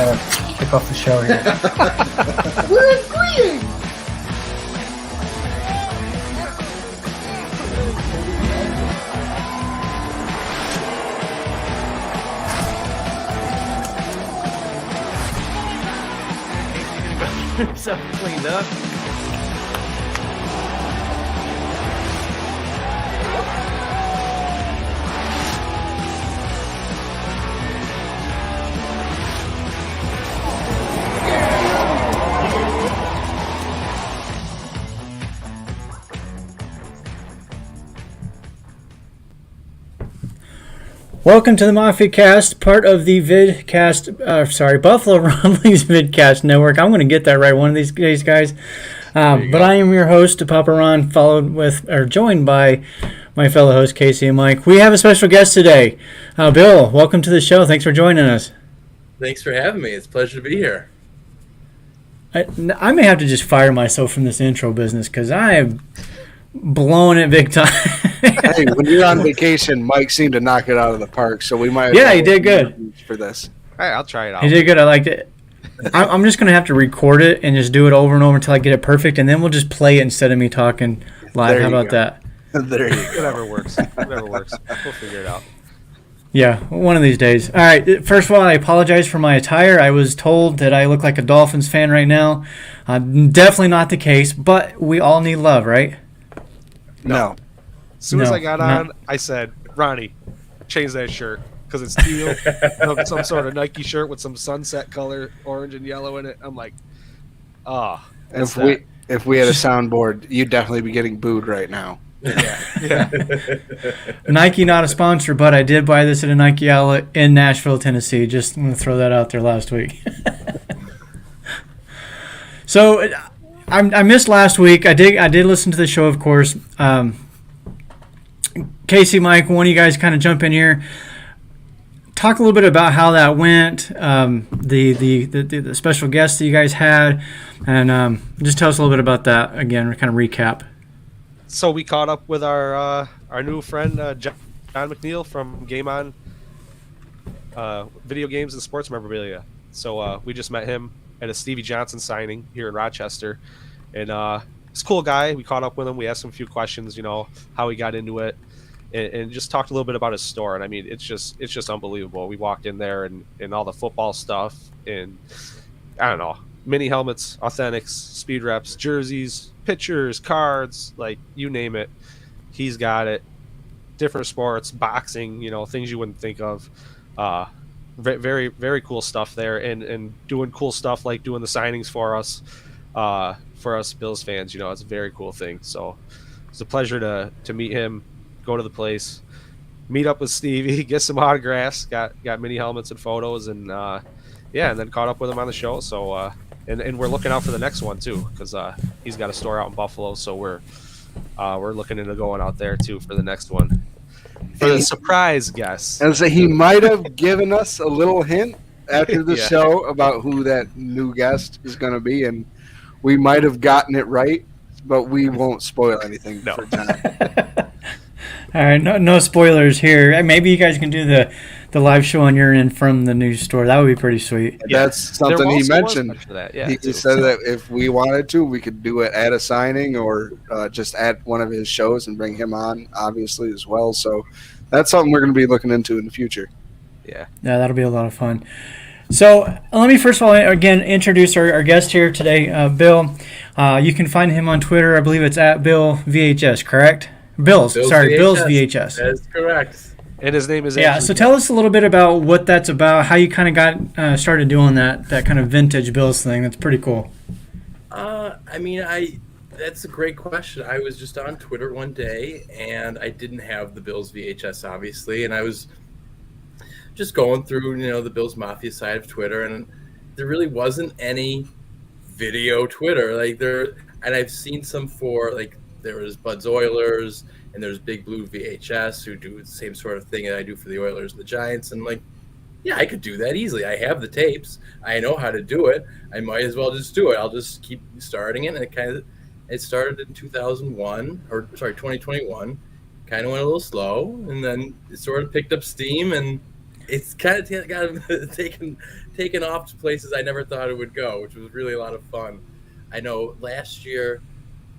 gotta kick off the show here. We're agreeing. So cleaned up. Welcome to the Mafia Cast, part of the Buffalo Rumblings Vidcast Network. I'm going to get that right one of these days, guys. But I am your host, Papa Ron, joined by my fellow hosts, Casey and Mike. We have a special guest today. Bill, welcome to the show. Thanks for joining us. Thanks for having me. It's a pleasure to be here. I may have to just fire myself from this intro business because I am blowing it big time. Hey, when you're on vacation, Mike seemed to knock it out of the park, so we might. Yeah, he did good for this. All right, I'll try it out. He did good. I liked it. I'm just gonna have to record it and just do it over and over until I get it perfect, and then we'll just play it instead of me talking live. How about that? There you go. Whatever works. Whatever works. We'll figure it out. Yeah, one of these days. All right. First of all, I apologize for my attire. I was told that I look like a Dolphins fan right now. Definitely not the case, but we all need love, right? No. As soon as No, I got on, I said, Ronnie, change that shirt because it's teal. Some sort of Nike shirt with some sunset color, orange and yellow in it. I'm like, If we had a soundboard, you'd definitely be getting booed right now. yeah. Nike not a sponsor, but I did buy this at a Nike outlet in Nashville, Tennessee. Just want to throw that out there last week. So I missed last week. I did listen to the show, of course. Casey, Mike, one of you guys kind of jump in here. Talk a little bit about how that went, the special guests that you guys had, and just tell us a little bit about that again, kind of recap. So we caught up with our new friend, John McNeil from Game On Video Games and Sports Memorabilia. So we just met him at a Stevie Johnson signing here in Rochester. And he's a cool guy. We caught up with him. We asked him a few questions, how he got into it. And just talked a little bit about his store. And I mean, it's just unbelievable. We walked in there and all the football stuff and I don't know, mini helmets, authentics, speed reps, jerseys, pictures, cards, like you name it. He's got it. Different sports, boxing, things you wouldn't think of. Very, very cool stuff there and doing cool stuff like doing the signings for us Bills fans. It's a very cool thing. So it's a pleasure to meet him. Go to the place, meet up with Stevie, get some autographs, got mini helmets and photos, and and then caught up with him on the show. So and we're looking out for the next one too, because he's got a store out in Buffalo, so we're looking into going out there too for the next one for the surprise guest. And so he might have given us a little hint after the show about who that new guest is going to be, and we might have gotten it right, but we won't spoil anything for time. All right, no spoilers here. Maybe you guys can do the live show on your end from the new store. That would be pretty sweet. Yeah. That's something he mentioned. He said so. that if we wanted to, we could do it at a signing or just at one of his shows and bring him on, obviously, as well. So that's something we're going to be looking into in the future. Yeah, that'll be a lot of fun. So let me first of all, again, introduce our guest here today, Bill. You can find him on Twitter. I believe it's at Bill VHS, correct? Bill's VHS. That's correct. And his name is So tell us a little bit about what that's about, how you kind of got started doing that kind of vintage Bills thing. That's pretty cool. That's a great question. I was just on Twitter one day, and I didn't have the Bills VHS, obviously, and I was just going through, the Bills Mafia side of Twitter, and there really wasn't any video Twitter. And I've seen some for, there was Bud's Oilers, and there's Big Blue VHS who do the same sort of thing that I do for the Oilers and the Giants. And I could do that easily. I have the tapes. I know how to do it. I might as well just do it. I'll just keep starting it. And it started in 2021. Kind of went a little slow, and then it sort of picked up steam, and it's kind of taken taken off to places I never thought it would go, which was really a lot of fun. I know last year,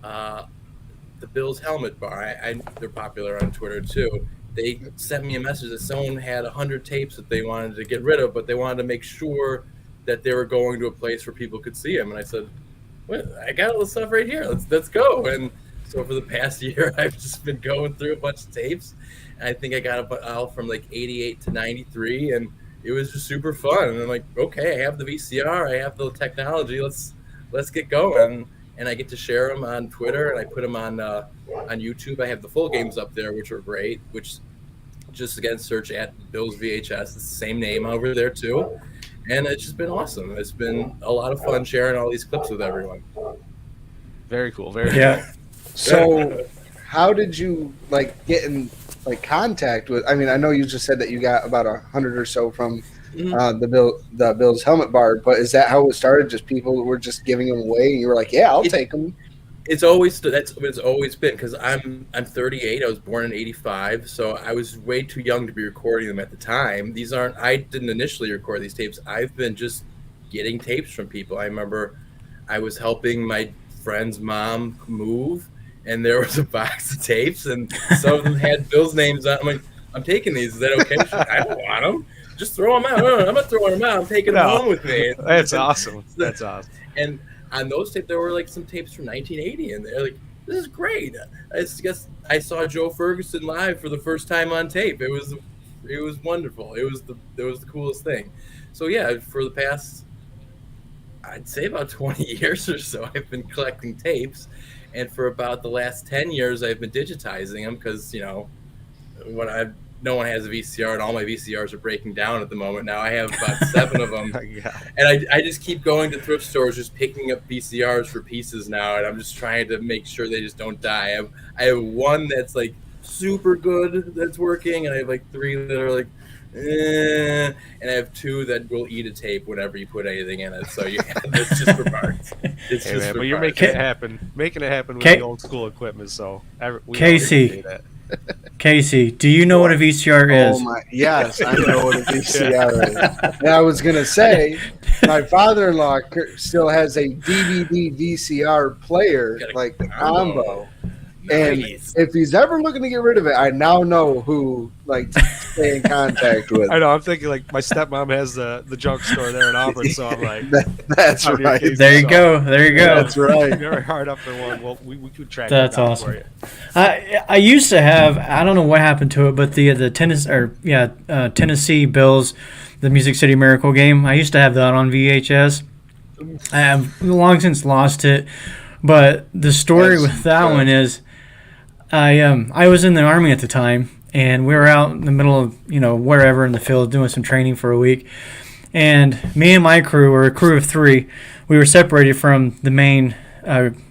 the Bills Helmet Bar, they're popular on Twitter too. They sent me a message that someone had 100 tapes that they wanted to get rid of, but they wanted to make sure that they were going to a place where people could see them. And I said, well, I got all the stuff right here. Let's go. And so for the past year, I've just been going through a bunch of tapes. And I think I got out from like 88 to 93, and it was just super fun. And I'm like, okay, I have the VCR, I have the technology. Let's get going. And I get to share them on Twitter, and I put them on YouTube. I have the full games up there, which are great. Which just again search at Bills VHS. It's the same name over there too, and it's just been awesome. It's been a lot of fun sharing all these clips with everyone. Very cool. Very Yeah. So, how did you get in contact with? I mean, I know you just said that you got about 100 or so from the Bills Helmet Bar, but is that how it started? Just people were just giving them away, and you were like, "Yeah, I'll take them." It's always been because I'm 38. I was born in '85, so I was way too young to be recording them at the time. I didn't initially record these tapes. I've been just getting tapes from people. I remember I was helping my friend's mom move, and there was a box of tapes, and some of them had Bill's names on. I'm like, I'm taking these. Is that okay? She's like, I don't want them. Just throw them out. No, I'm not throwing them out. I'm taking them home with me. That's awesome. That's awesome. And on those tapes, there were some tapes from 1980, and they're like, "This is great." I guess I saw Joe Ferguson live for the first time on tape. It was wonderful. It was the coolest thing. So yeah, for the past, I'd say about 20 years or so, I've been collecting tapes, and for about the last 10 years, I've been digitizing them because no one has a VCR, and all my VCRs are breaking down at the moment. Now I have about 7 of them, and I just keep going to thrift stores, just picking up VCRs for pieces now, and I'm just trying to make sure they just don't die. I have one that's super good that's working, and I have 3 that are and I have 2 that will eat a tape whenever you put anything in it. So it's just for parts. It's hey, just man, for but you're parts. making it happen with the old school equipment. So we Casey. Casey, do you know what a VCR is? Oh my! Yes, I know what a VCR is. And I was gonna say, my father-in-law still has a DVD VCR player, the combo. Nice. And if he's ever looking to get rid of it, I now know who to stay in contact with. I know. I'm thinking my stepmom has the junk store there in Auburn, so I'm like, that's right. There you go. That's right. Very hard up for one. Well, we could track. That's that down awesome. for you. I used to have, I don't know what happened to it, but the Tennessee Bills, the Music City Miracle game. I used to have that on VHS. I have long since lost it, but the story with that one is, I was in the Army at the time, and we were out in the middle of wherever in the field doing some training for a week, and me and my crew, were a crew of 3, we were separated from the main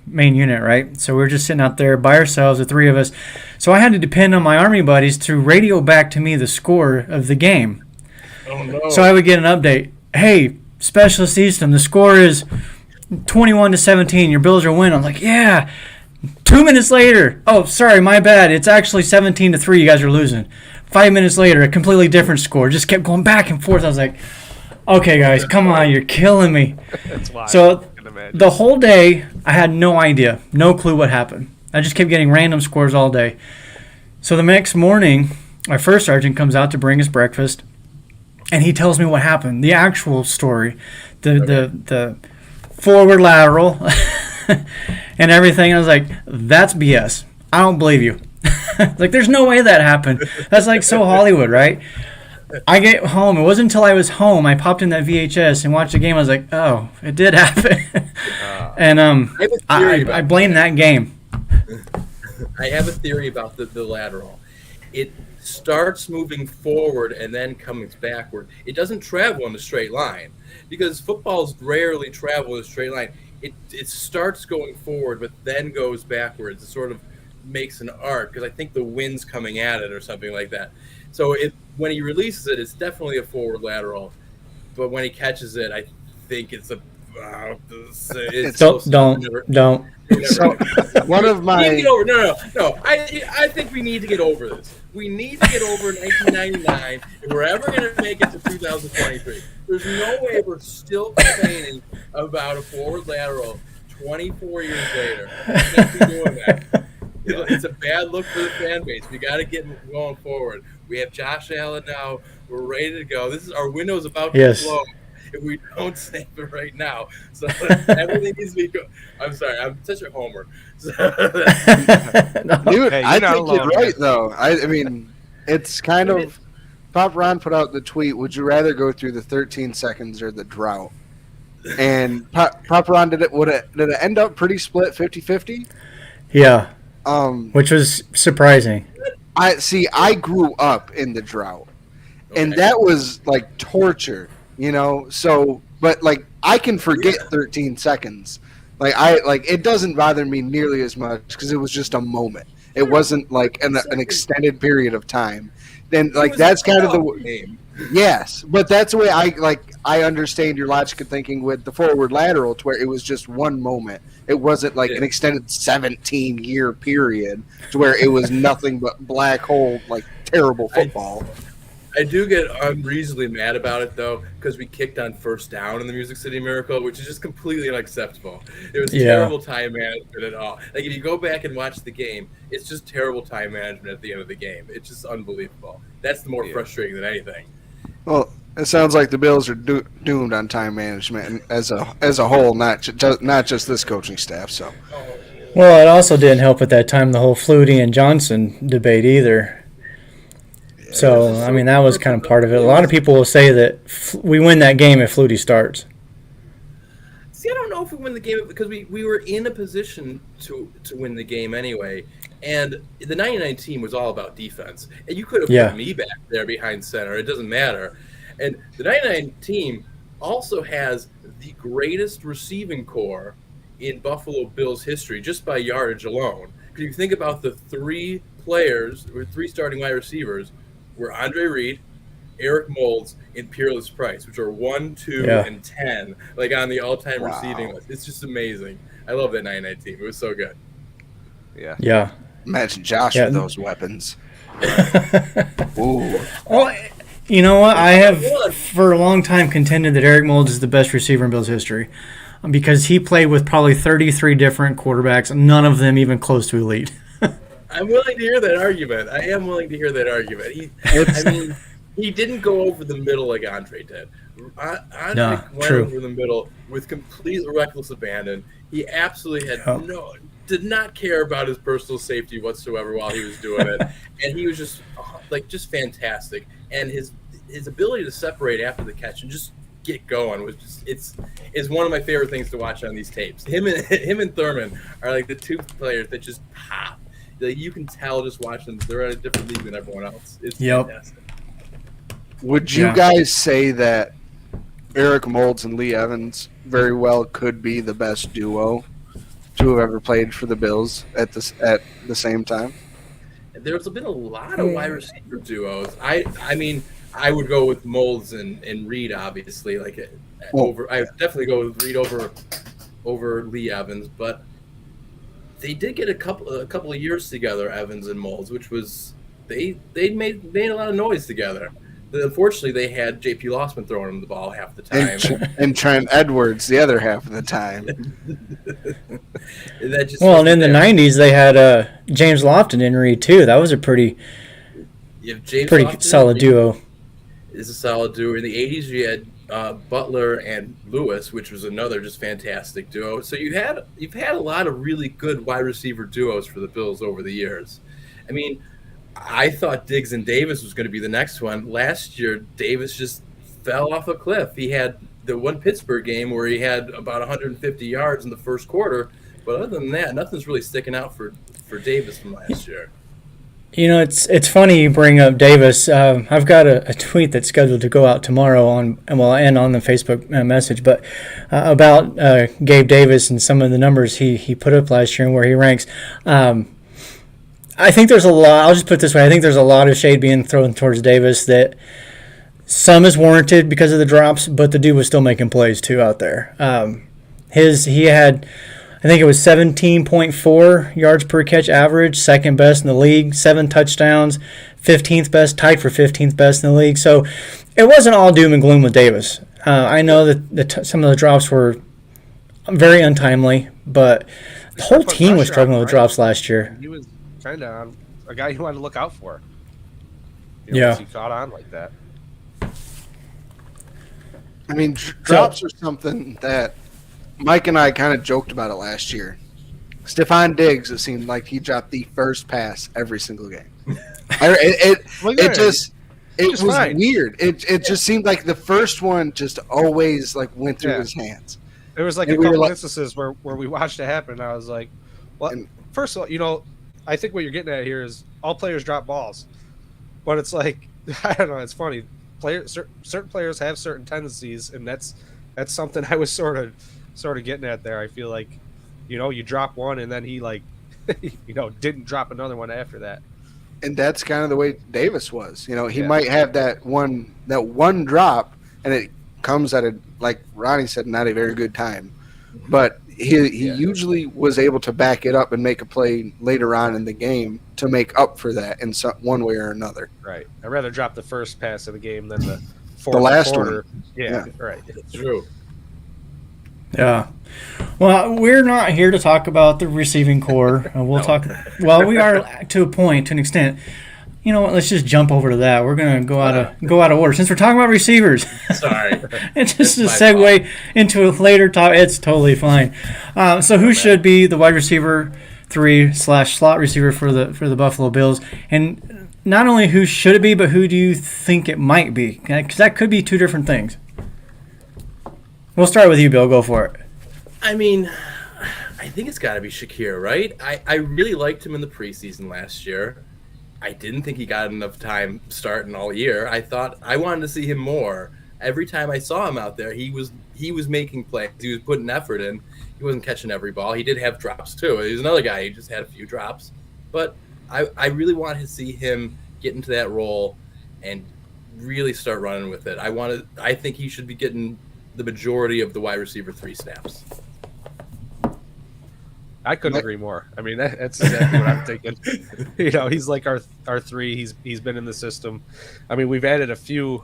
unit, right? So we were just sitting out there by ourselves, the 3 of us. So I had to depend on my Army buddies to radio back to me the score of the game. Oh no! So I would get an update. Hey, Specialist Eastham, the score is 21-17. Your Bills are winning. I'm like, yeah. 2 minutes later, oh, sorry, my bad. It's actually 17-3. You guys are losing. 5 minutes later, a completely different score. Just kept going back and forth. I was like, okay, guys, come on. You're killing me. That's why. So the whole day, I had no idea, no clue what happened. I just kept getting random scores all day. So the next morning, our first sergeant comes out to bring us breakfast, and he tells me what happened, the actual story, the forward lateral and everything. I was like, that's BS. I don't believe you. There's no way that happened. That's so Hollywood, right? I get home. It wasn't until I was home I popped in that VHS and watched the game. I was like, oh, it did happen. And I blame that game. I have a theory about the lateral. It starts moving forward and then comes backward. It doesn't travel in a straight line because footballs rarely travel in a straight line. It starts going forward but then goes backwards. It sort of makes an arc because I think the wind's coming at it or something like that. So when he releases it, it's definitely a forward lateral. But when he catches it, I think it's a It's Don't. So one of we need to my get over. No. I think we need to get over this. We need to get over 1999 if we're ever going to make it to 2023. There's no way we're still complaining about a forward lateral 24 years later. We can't be doing that. It's a bad look for the fan base. We got to get going forward. We have Josh Allen now. We're ready to go. Our window's about to blow if we don't save it right now. So everything needs to be good. I'm sorry. I'm such a homer. dude, Hey, I you're not think alone, you're right man. though. I mean, it's kind of. Pop Ron put out the tweet. Would you rather go through the 13 seconds or the drought? And Pop Ron did it end up pretty split 50-50? Yeah, Which was surprising. I grew up in the drought, and that was like torture, you know. So, but like I can forget 13 seconds. Like it doesn't bother me nearly as much because it was just a moment. It wasn't like an extended period of time. Then like that's kind of the game. Yes, but that's the way I understand your logic of thinking with the forward lateral, to where it was just one moment. It wasn't like an extended 17-year period to where it was nothing but black hole, like terrible football. I do get unreasonably mad about it though, because we kicked on first down in the Music City Miracle, which is just completely unacceptable. It was terrible time management at all. Like if you go back and watch the game, it's just terrible time management at the end of the game. It's just unbelievable. That's the more frustrating than anything. Well, it sounds like the Bills are doomed on time management as a whole, not just this coaching staff. So, well, it also didn't help at that time the whole Flutie and Johnson debate either. So, I mean, that was kind of part of it. A lot of people will say that we win that game if Flutie starts. See, I don't know if we win the game because we were in a position to win the game anyway. And the 99 team was all about defense. And you could have put me back there behind center. It doesn't matter. And the 99 team also has the greatest receiving core in Buffalo Bills history, just by yardage alone. Because you think about the three starting wide receivers, were Andre Reed, Eric Moulds, and Peerless Price, which are 1, 2, and 10, like on the all-time receiving list. It's just amazing. I love that 99 team. It was so good. Yeah. Imagine Josh with those weapons. Ooh. Well, you know what? I have for a long time contended that Eric Moulds is the best receiver in Bills history because he played with probably 33 different quarterbacks, none of them even close to elite. I'm willing to hear that argument. I am willing to hear that argument. He didn't go over the middle like Andre did. Andre went over the middle with complete reckless abandon. He absolutely did not care about his personal safety whatsoever while he was doing it, and he was just fantastic. And his ability to separate after the catch and just get going was just it's one of my favorite things to watch on these tapes. Him and Thurman are like the two players that just pop. Like you can tell just watching them, they're at a different league than everyone else. It's fantastic. Would you guys say that Eric Moulds and Lee Evans very well could be the best duo to have ever played for the Bills at the same time? There's been a lot of wide receiver duos. I mean, I would go with Moulds and Reed, obviously. I would definitely go with Reed over Lee Evans, but they did get a couple of years together, Evans and Moulds, which was they made a lot of noise together. But unfortunately, they had J.P. Lossman throwing them the ball half the time, and Trent Edwards the other half of the time. And in the '90s, they had James Lofton and Reed too. That was a pretty solid duo. Is a solid duo. In the '80s, you had Butler and Lewis, which was another just fantastic duo. So you've had a lot of really good wide receiver duos for the Bills over the years. I mean, I thought Diggs and Davis was going to be the next one. Last year, Davis just fell off a cliff. He had the one Pittsburgh game where he had about 150 yards in the first quarter, but other than that, nothing's really sticking out for Davis from last year. You know, it's funny you bring up Davis. I've got a tweet that's scheduled to go out tomorrow and on the Facebook message, but about Gabe Davis and some of the numbers he put up last year and where he ranks. I think there's a lot. I'll just put it this way: I think there's a lot of shade being thrown towards Davis that Some is warranted because of the drops, but the dude was still making plays too out there. He had, I think it was 17.4 yards per catch average, second best in the league, 7 touchdowns, 15th best, tied for 15th best in the league. So it wasn't all doom and gloom with Davis. I know that some of the drops were very untimely, but the whole team was struggling with drops last year. He was kind of a guy you wanted to look out for. Yeah. He caught on like that. I mean, drops are something that Mike and I kind of joked about it last year. Stephon Diggs, it seemed like he dropped the first pass every single game. It was weird. It just seemed like the first one just always like went through his hands. There was like a couple instances where we watched it happen, and I was like, well, first of all, I think what you're getting at here is all players drop balls. But it's like, I don't know, it's funny. Certain players have certain tendencies, and that's something I was sort of getting at there. I feel like, you drop one, and then he like, didn't drop another one after that. And that's kind of the way Davis was. He might have that one drop, and it comes at like Ronnie said, not a very good time. But he usually was able to back it up and make a play later on in the game to make up for that in one way or another. Right. I'd rather drop the first pass of the game than the last quarter. one. Yeah. Right. True. Yeah. Well, we're not here to talk about the receiving core. We'll talk. Well, we are to a point, to an extent. You know what? Let's just jump over to that. We're gonna go out of order since we're talking about receivers. Sorry, it's just a segue into a later topic. It's totally fine. So, who should be the wide receiver 3/slot receiver for the Buffalo Bills? And not only who should it be, but who do you think it might be? Because that could be two different things. We'll start with you, Bill. Go for it. I mean, I think it's got to be Shakir, right? I really liked him in the preseason last year. I didn't think he got enough time starting all year. I wanted to see him more. Every time I saw him out there, he was making plays. He was putting effort in. He wasn't catching every ball. He did have drops too. He was another guy. He just had a few drops. But I really wanted to see him get into that role and really start running with it. I think he should be getting the majority of the wide receiver 3 snaps. I couldn't agree more. I mean, that's exactly what I'm thinking. He's like our 3. He's been in the system. I mean, we've added a few.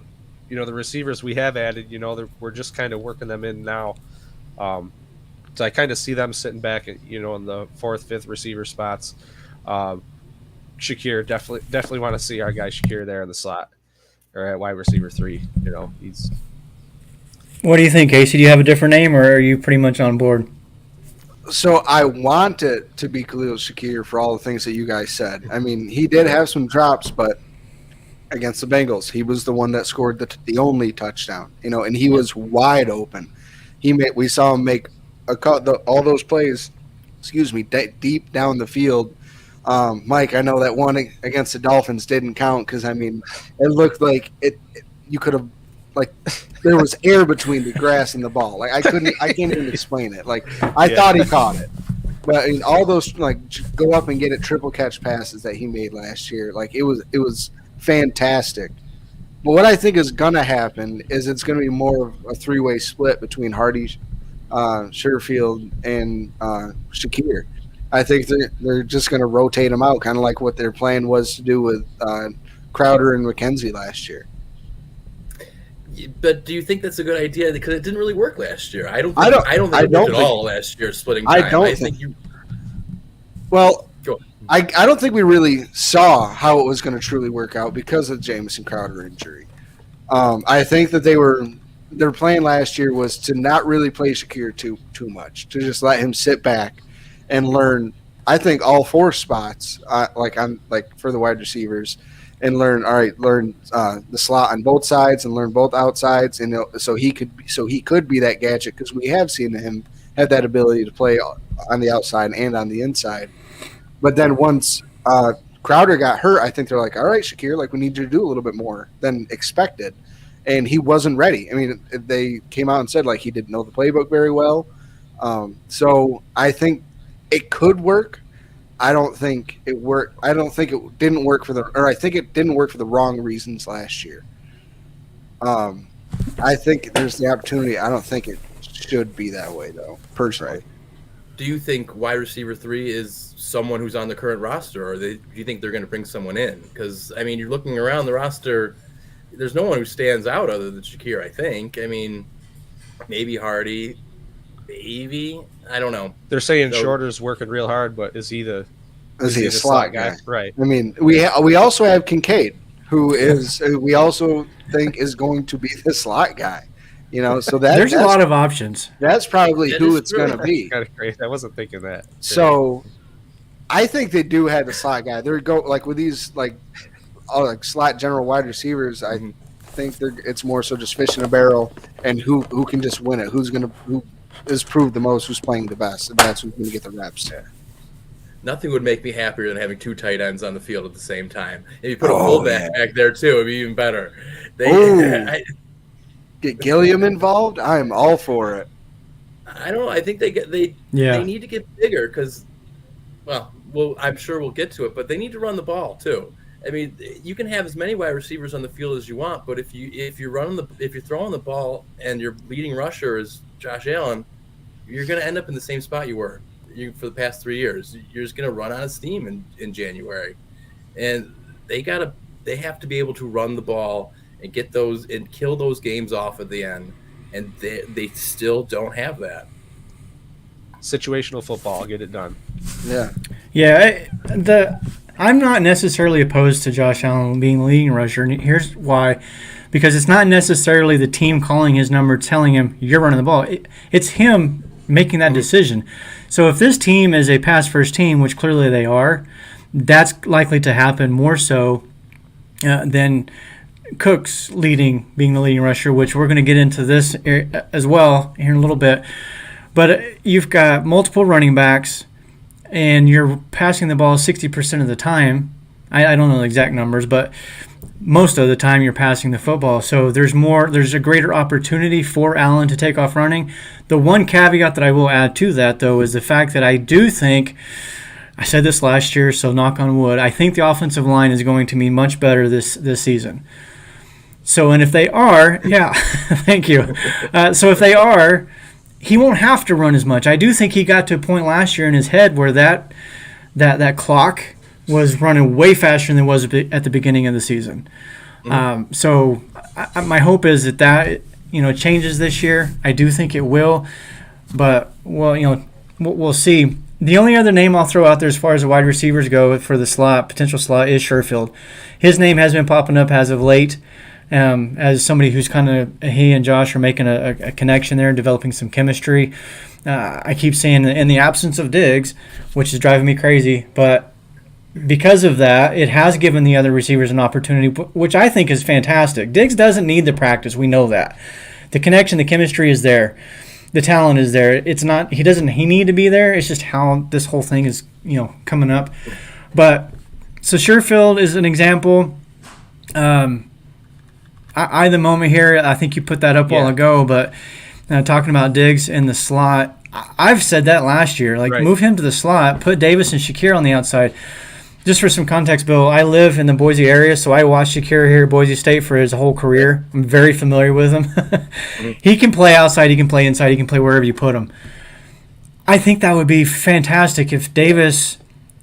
The receivers we have added. We're just kind of working them in now. So I kind of see them sitting back, in the 4th, 5th receiver spots. Shakir definitely want to see our guy Shakir there in the slot or at wide receiver 3. He's. What do you think, Casey? Do you have a different name, or are you pretty much on board? So I want it to be Khalil Shakir for all the things that you guys said. I mean, he did have some drops, but against the Bengals, he was the one that scored the only touchdown. And he was wide open. We saw him make all those plays. Deep down the field. Mike, I know that one against the Dolphins didn't count because it looked like you could have there was air between the grass and the ball. I can't even explain it. I thought he caught it, but all those go up and get it triple catch passes that he made last year. It was fantastic. But what I think is gonna happen is it's gonna be more of a 3-way split between Hardy, Sherfield, and Shakir. I think they're just gonna rotate them out, kind of like what their plan was to do with Crowder and McKenzie last year. But do you think that's a good idea? Because it didn't really work last year. I don't think it worked at all last year, splitting time. I think you. Well, I don't think we really saw how it was going to truly work out because of the Jamison Crowder injury. I think that their plan last year was to not really play Shakir too much, to just let him sit back and learn. I think all 4 spots, for the wide receivers. And learn the slot on both sides and learn both outsides, and so he could be that gadget because we have seen him have that ability to play on the outside and on the inside. But then once Crowder got hurt, I think they're like, all right, Shakir, we need you to do a little bit more than expected, and he wasn't ready. I mean, they came out and said he didn't know the playbook very well. So I think it could work. I don't think it worked. I don't think it didn't work I think it didn't work for the wrong reasons last year. I think there's the opportunity. I don't think it should be that way, though, personally. Do you think wide receiver 3 is someone who's on the current roster, or do you think they're going to bring someone in? Because, I mean, you're looking around the roster, there's no one who stands out other than Shakir, I think. I mean, maybe Hardy, maybe. I don't know. They're saying Shorter's working real hard, but is he the slot guy? Right. I mean, we also have Kincaid, who we also think is going to be the slot guy. You know, so there's a lot of options. That's probably who it's going to be. Kind of crazy. I wasn't thinking that. So, I think they do have the slot guy. They're like with these like slot general wide receivers. I think it's more so just fish in a barrel and who can just win it. Who is proved the most, who's playing the best, and that's who's going to get the reps. Yeah. Nothing would make me happier than having 2 tight ends on the field at the same time. If you put a fullback back there too, it'd be even better. Get Gilliam involved. I am all for it. I don't know. I think they need to get bigger because, well, I'm sure we'll get to it, but they need to run the ball too. I mean, you can have as many wide receivers on the field as you want, but if you're throwing the ball and your leading rusher is Josh Allen, you're going to end up in the same spot you were for the past 3 years. You're just going to run out of steam in January, and they have to be able to run the ball and get those and kill those games off at the end, and they still don't have that. Situational football, get it done. Yeah. I'm not necessarily opposed to Josh Allen being the leading rusher, and here's why. Because it's not necessarily the team calling his number, telling him you're running the ball. It's him making that decision. So if this team is a pass-first team, which clearly they are, that's likely to happen more so than Cook's being the leading rusher, which we're going to get into this as well here in a little bit. But you've got multiple running backs, and you're passing the ball 60% of the time. I don't know the exact numbers, but most of the time you're passing the football. So there's a greater opportunity for Allen to take off running. The one caveat that I will add to that, though, is the fact that I do think, I said this last year, so knock on wood, I think the offensive line is going to be much better this season. So, and if they are, thank you. So if they are, he won't have to run as much. I do think he got to a point last year in his head where that clock was running way faster than it was at the beginning of the season. So my hope is that changes this year. I do think it will, but we'll see. The only other name I'll throw out there as far as the wide receivers go for the potential slot is Sherfield. His name has been popping up as of late. As somebody who's he and Josh are making a connection there and developing some chemistry. I keep saying in the absence of Diggs, which is driving me crazy, but because of that, it has given the other receivers an opportunity, which I think is fantastic. Diggs doesn't need the practice. We know that. The connection, the chemistry is there. The talent is there. It's not. He doesn't. He need to be there. It's just how this whole thing is, coming up. But so Sherfield is an example. The moment here, I think you put that up a while ago, but talking about Diggs in the slot, I've said that last year. Move him to the slot, put Davis and Shakir on the outside. Just for some context, Bill, I live in the Boise area, so I watched Shakir here at Boise State for his whole career. I'm very familiar with him. He can play outside, he can play inside, he can play wherever you put him. I think that would be fantastic if Davis,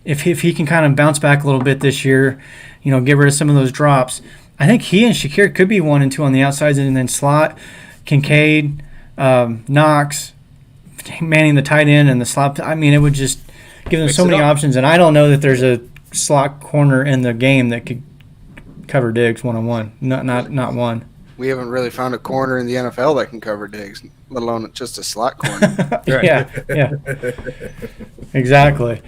if he can kind of bounce back a little bit this year, get rid of some of those drops. I think he and Shakir could be 1 and 2 on the outsides, and then slot, Kincaid, Knox, manning the tight end and the slot. I mean, it would just give them so many options, and I don't know that there's a slot corner in the game that could cover Diggs one-on-one. Not one. We haven't really found a corner in the NFL that can cover Diggs, let alone just a slot corner. Yeah, exactly.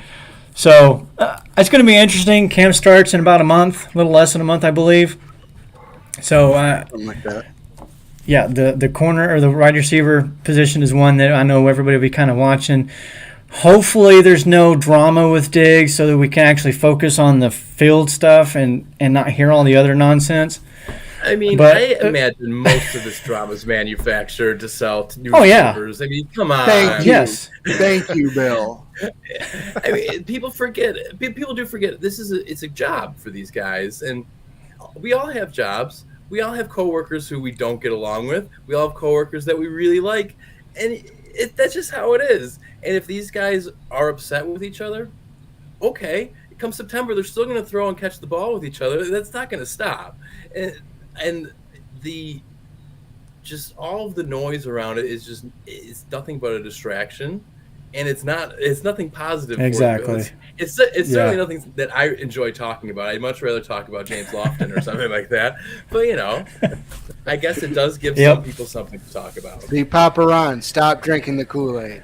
So it's going to be interesting. Camp starts in about a month, a little less than a month, I believe. So, something like that. Yeah, the corner or the wide receiver position is one that I know everybody will be kind of watching. Hopefully there's no drama with Diggs so that we can actually focus on the field stuff and not hear all the other nonsense. I mean, I imagine most of this drama is manufactured to sell to new receivers. I mean, come on. Thank you, Bill. I mean, people do forget. It's a job for these guys, and we all have jobs. we all have coworkers who we don't get along with. We all have coworkers that we really like, and that's just how it is. And if these guys are upset with each other, okay, come September, they're still going to throw and catch the ball with each other. That's not going to stop. And the just all of the noise around it it's nothing but a distraction, and it's nothing positive. Exactly. It's certainly nothing that I enjoy talking about. I'd much rather talk about James Lofton or something like that. But I guess it does give some people something to talk about. The Paparan, stop drinking the Kool-Aid.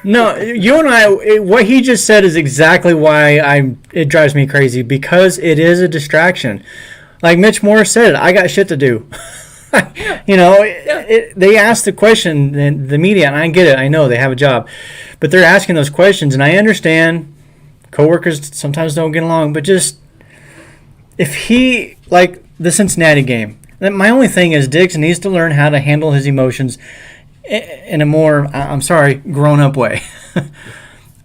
No, you and I, what he just said is exactly why it drives me crazy, because it is a distraction. Like Mitch Morris said, I got shit to do. They ask the question, the media, and I get it. I know they have a job, but they're asking those questions, and I understand coworkers sometimes don't get along. But just if like the Cincinnati game, my only thing is Diggs needs to learn how to handle his emotions in a more, grown-up way.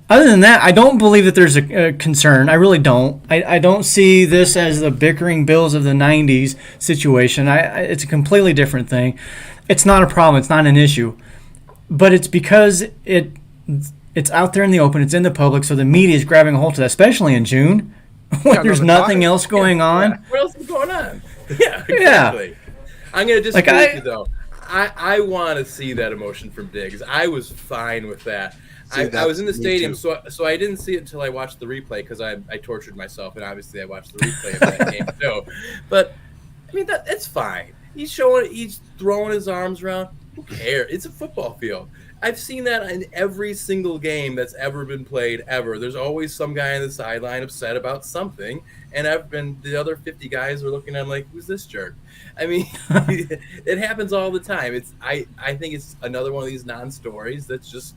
Other than that, I don't believe that there's a concern. I really don't. I don't see this as the bickering Bills of the 90s situation. It's a completely different thing. It's not a problem. It's not an issue. But it's because it's out there in the open. It's in the public, so the media is grabbing a hold of that, especially in June when there's nothing else going on. What else is going on? Yeah, exactly. Yeah. I'm going to disagree with you, though. I want to see that emotion from Diggs. I was fine with that. I was in the stadium, so I didn't see it until I watched the replay because I tortured myself, and obviously I watched the replay of that game too. But I mean, it's fine. He's throwing his arms around. Who cares? It's a football field. I've seen that in every single game that's ever been played ever. There's always some guy on the sideline upset about something, and the other 50 guys are looking at him like, who's this jerk? I mean, it happens all the time. I think it's another one of these non-stories that's just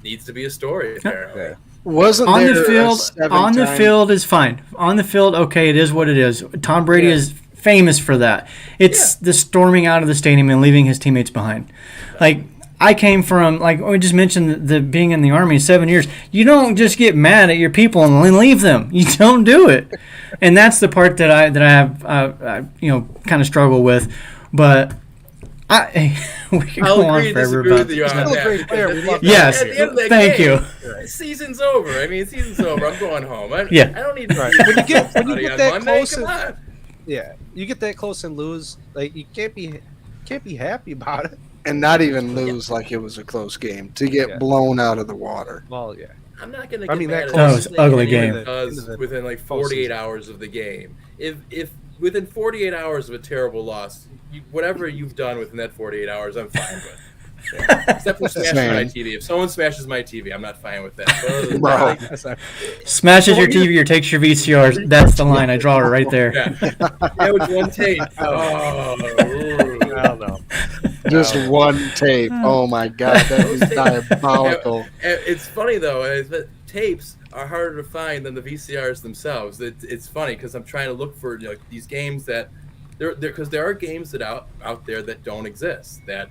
needs to be a story, apparently. Wasn't on there the field? On the field is fine. On the field, okay, it is what it is. Tom Brady is famous for that. It's the storming out of the stadium and leaving his teammates behind. Like I came from, like we just mentioned, the being in the Army 7 years. You don't just get mad at your people and leave them. You don't do it, and that's the part that I have kind of struggle with, but. We can go on forever about that. Yes, thank you. Season's over. I mean, season's over. I'm going home. I don't need to. When you get that close, you get that close and lose. Like you can't be happy about it, and not even lose like it was a close game to get blown out of the water. Well, yeah. I'm not going to get mad that was an ugly game. Because within like 48 hours of the game, if within 48 hours of a terrible loss, whatever you've done within that 48 hours, I'm fine with. Except for smashing my TV. If someone smashes my TV, I'm not fine with that. Smashes your TV or takes your VCR, that's the line. I draw it right there. Yeah, with one tape. Oh, I don't know. Just one tape. Oh, my God. That is diabolical. It's funny, though. Tapes are harder to find than the VCRs themselves. It's funny because I'm trying to look for these games that because there are games that out there that don't exist that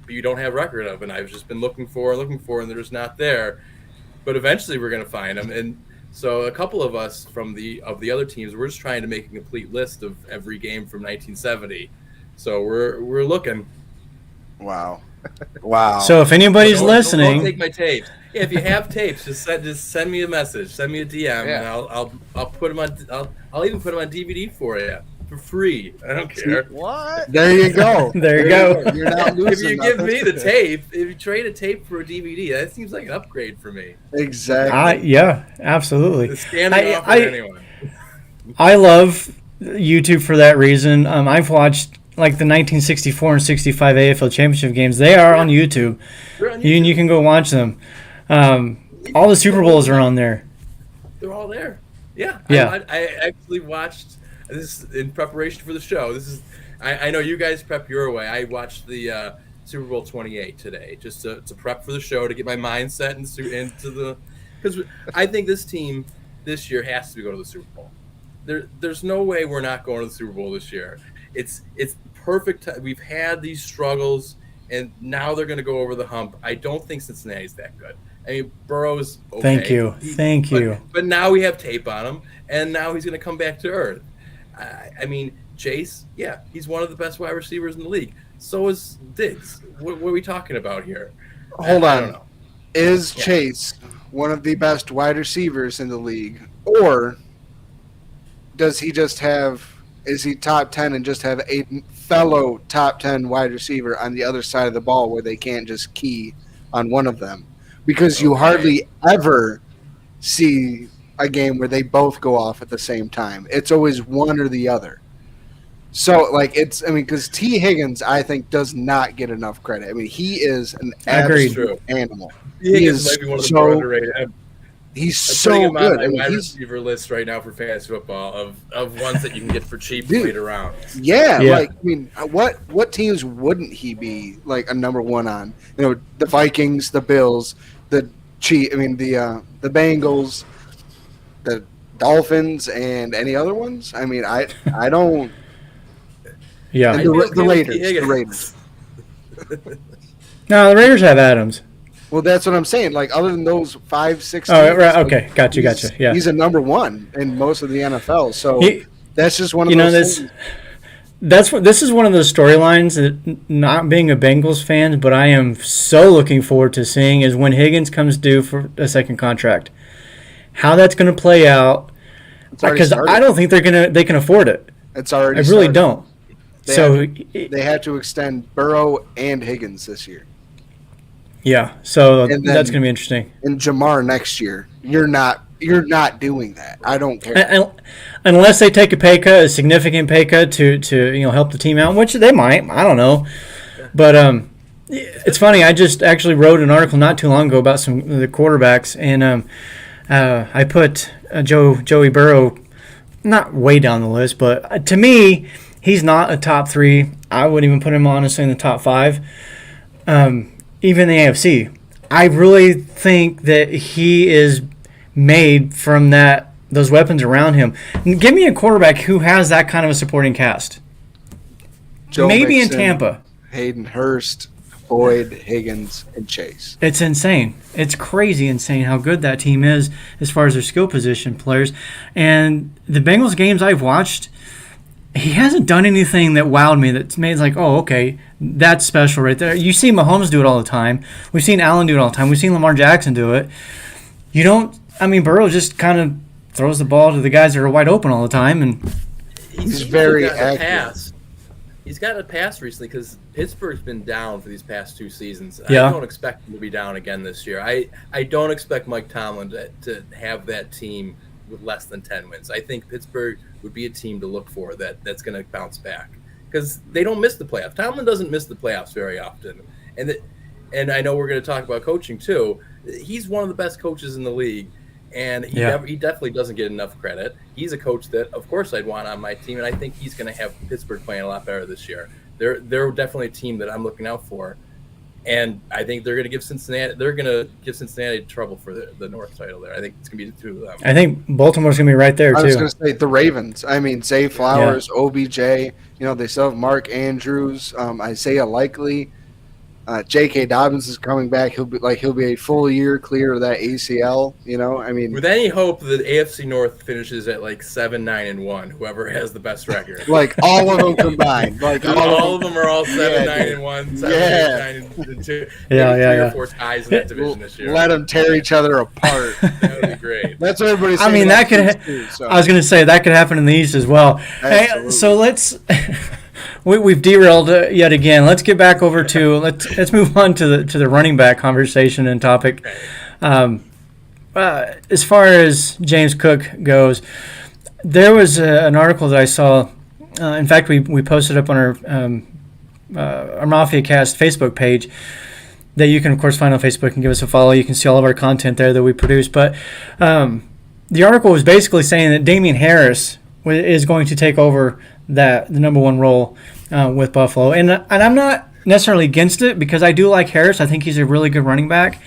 you don't have record of, and I've just been looking for, and they're just not there. But eventually we're going to find them, and so a couple of us from the other teams, we're just trying to make a complete list of every game from 1970. So we're looking. Wow. So if anybody's listening, don't take my tapes. Yeah, if you have tapes, just send me a message, send me a DM, and I'll put them on. I'll even put them on DVD for you for free. I don't care. What? There you go. There you go. You're not losing. If you give me the tape, if you trade a tape for a DVD, that seems like an upgrade for me. Exactly. Yeah, absolutely. Anyone. I love YouTube for that reason. I've watched like the 1964 and 65 AFL Championship games. They are on YouTube. You can go watch them. All the Super Bowls are on there. They're all there. Yeah. I actually watched this in preparation for the show. I know you guys prep your way. I watched the Super Bowl 28 today just to prep for the show, to get my mindset into the, because I think this team this year has to go to the Super Bowl. There's no way we're not going to the Super Bowl this year. It's perfect. We've had these struggles, and now they're going to go over the hump. I don't think Cincinnati's that good. I mean, Burrow's okay. Thank you. But now we have tape on him, and now he's going to come back to earth. I mean, Chase, yeah, he's one of the best wide receivers in the league. So is Diggs. What are we talking about here? Hold I on. don't know. Is Chase one of the best wide receivers in the league, or does he just have? Is he top 10 and just have a fellow top 10 wide receiver on the other side of the ball where they can't just key on one of them? Because you hardly ever see a game where they both go off at the same time. It's always one or the other. So, because T. Higgins, I think, does not get enough credit. I mean, he is an absolute animal. He is might be one of the more underrated. He's so good. On my wide receiver list right now for fantasy football of ones that you can get for cheap later rounds. Yeah, what teams wouldn't he be like a number one on? The Vikings, the Bills, the Bengals, the Dolphins, and any other ones. I mean, I don't. Yeah, and the Raiders. No, the Raiders have Adams. Well, that's what I'm saying. Like, other than those 5-6 teams, right. Okay, gotcha. Yeah, he's a number one in most of the NFL. So that's just one of those things. This is one of those storylines that, not being a Bengals fan, but I am so looking forward to seeing is when Higgins comes due for a second contract. How that's going to play out, because I don't think they can afford it. It's already. I really don't. They had to extend Burrow and Higgins this year. Yeah, so that's going to be interesting. And Jamar next year, you're not doing that. I don't care. Unless they take a significant pay cut to help the team out, which they might. I don't know, but it's funny. I just actually wrote an article not too long ago about some of the quarterbacks, and I put Joey Burrow not way down the list, but to me, he's not a top 3. I wouldn't even put him honestly in the top 5. Even the AFC, I really think that he is made from those weapons around him. Give me a quarterback who has that kind of a supporting cast. Maybe Mixon, in Tampa. Hayden Hurst, Boyd, Higgins, and Chase. It's insane. It's crazy insane how good that team is as far as their skill position players. And the Bengals games I've watched, he hasn't done anything that wowed me that's made like, oh, okay, that's special right there. You see Mahomes do it all the time. We've seen Allen do it all the time. We've seen Lamar Jackson do it. Burrow just kind of throws the ball to the guys that are wide open all the time. And he's very accurate. He's gotten a pass recently because Pittsburgh's been down for these past 2 seasons. Yeah. I don't expect him to be down again this year. I don't expect Mike Tomlin to have that team with less than 10 wins. I think Pittsburgh would be a team to look for that's going to bounce back because they don't miss the playoffs. Tomlin doesn't miss the playoffs very often. And I know we're going to talk about coaching too. He's one of the best coaches in the league, and he definitely doesn't get enough credit. He's a coach that, of course, I'd want on my team, and I think he's going to have Pittsburgh playing a lot better this year. They're definitely a team that I'm looking out for. And I think they're going to give Cincinnati trouble for the North title there. I think it's going to be the 2 of them. I think Baltimore's going to be right there, too. I was going to say the Ravens. I mean, Zay Flowers, OBJ. They still have Mark Andrews, Isaiah Likely. J.K. Dobbins is coming back. He'll be a full year clear of that ACL. With any hope that AFC North finishes at 7-9-1, whoever has the best record. All of them combined. All of them are all 7-9-1, 7-9-2. Yeah. 3 or 4 ties in that division this year. Let them tear each other apart. That would be great. That's what everybody's saying. I mean, that could. I was going to say that could happen in the East as well. Absolutely. Hey, so let's. We've derailed yet again. Let's get back over to let's move on to the running back conversation and topic. As far as James Cook goes, there was an article that I saw. In fact, we posted up on our Mafia Cast Facebook page that you can of course find on Facebook and give us a follow. You can see all of our content there that we produce. But the article was basically saying that Damian Harris is going to take over the number 1 role with Buffalo. And I'm not necessarily against it because I do like Harris. I think he's a really good running back.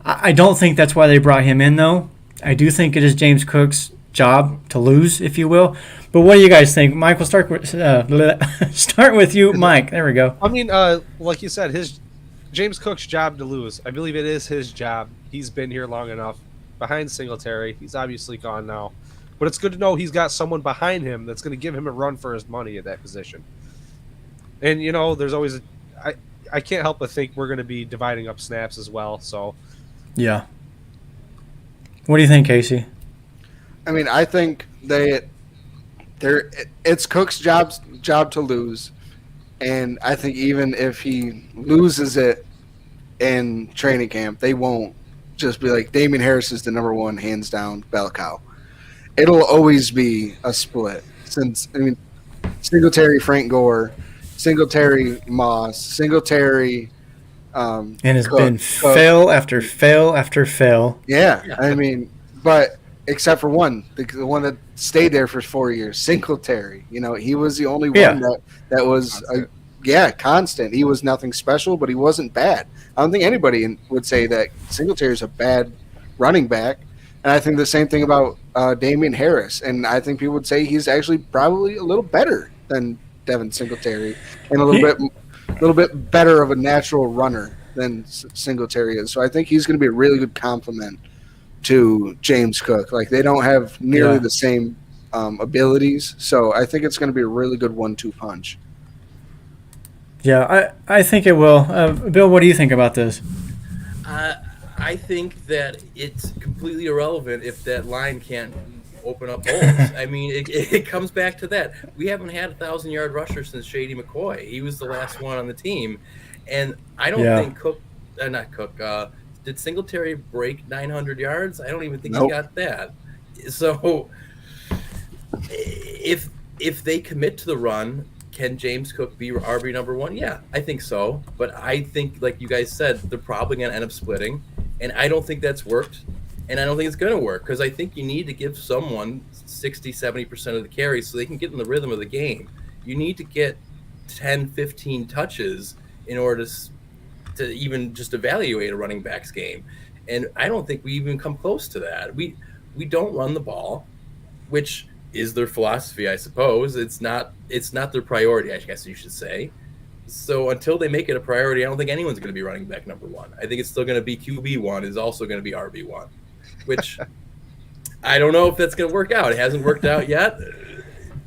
I don't think that's why they brought him in, though. I do think it is James Cook's job to lose, if you will. But what do you guys think? Mike, we'll start with you, Mike. There we go. I mean, like you said, James Cook's job to lose. I believe it is his job. He's been here long enough. Behind Singletary. He's obviously gone now. but it's good to know he's got someone behind him that's going to give him a run for his money at that position. And there's always I can't help but think we're going to be dividing up snaps as well. So yeah. What do you think, Casey? I mean, I think it's Cook's job to lose, and I think even if he loses it in training camp, they won't just be like Damian Harris is the number one, hands down, bell cow. It'll always be a split. Singletary, Frank Gore, Singletary, Moss, Singletary, and it's been fail after fail after fail. Yeah, I mean, but except for one, the one that stayed there for 4 years, Singletary. He was the only one that was constant. He was nothing special, but he wasn't bad. I don't think anybody would say that Singletary is a bad running back. And I think the same thing about Damian Harris. And I think people would say he's actually probably a little better than Devin Singletary, and a little bit better of a natural runner than Singletary is. So I think he's going to be a really good complement to James Cook. Like, they don't have nearly the same abilities. So I think it's going to be a really good 1-2 punch. Yeah, I think it will. Bill, what do you think about this? I think that it's completely irrelevant if that line can't open up holes. I mean, it comes back to that. We haven't had a 1,000-yard rusher since Shady McCoy. He was the last one on the team. And I don't think did Singletary break 900 yards? I don't even think he got that. So if they commit to the run, can James Cook be RB number one? Yeah, I think so. But I think, like you guys said, they're probably going to end up splitting. And I don't think that's worked. And I don't think it's going to work, because I think you need to give someone 60, 70% of the carries so they can get in the rhythm of the game. You need to get 10, 15 touches in order to even just evaluate a running back's game. And I don't think we even come close to that. We don't run the ball, which is their philosophy, I suppose. It's not their priority, I guess you should say. So until they make it a priority, I don't think anyone's going to be running back number one. I think it's still going to be QB1 is also going to be RB1, which I don't know if that's going to work out. It hasn't worked out yet,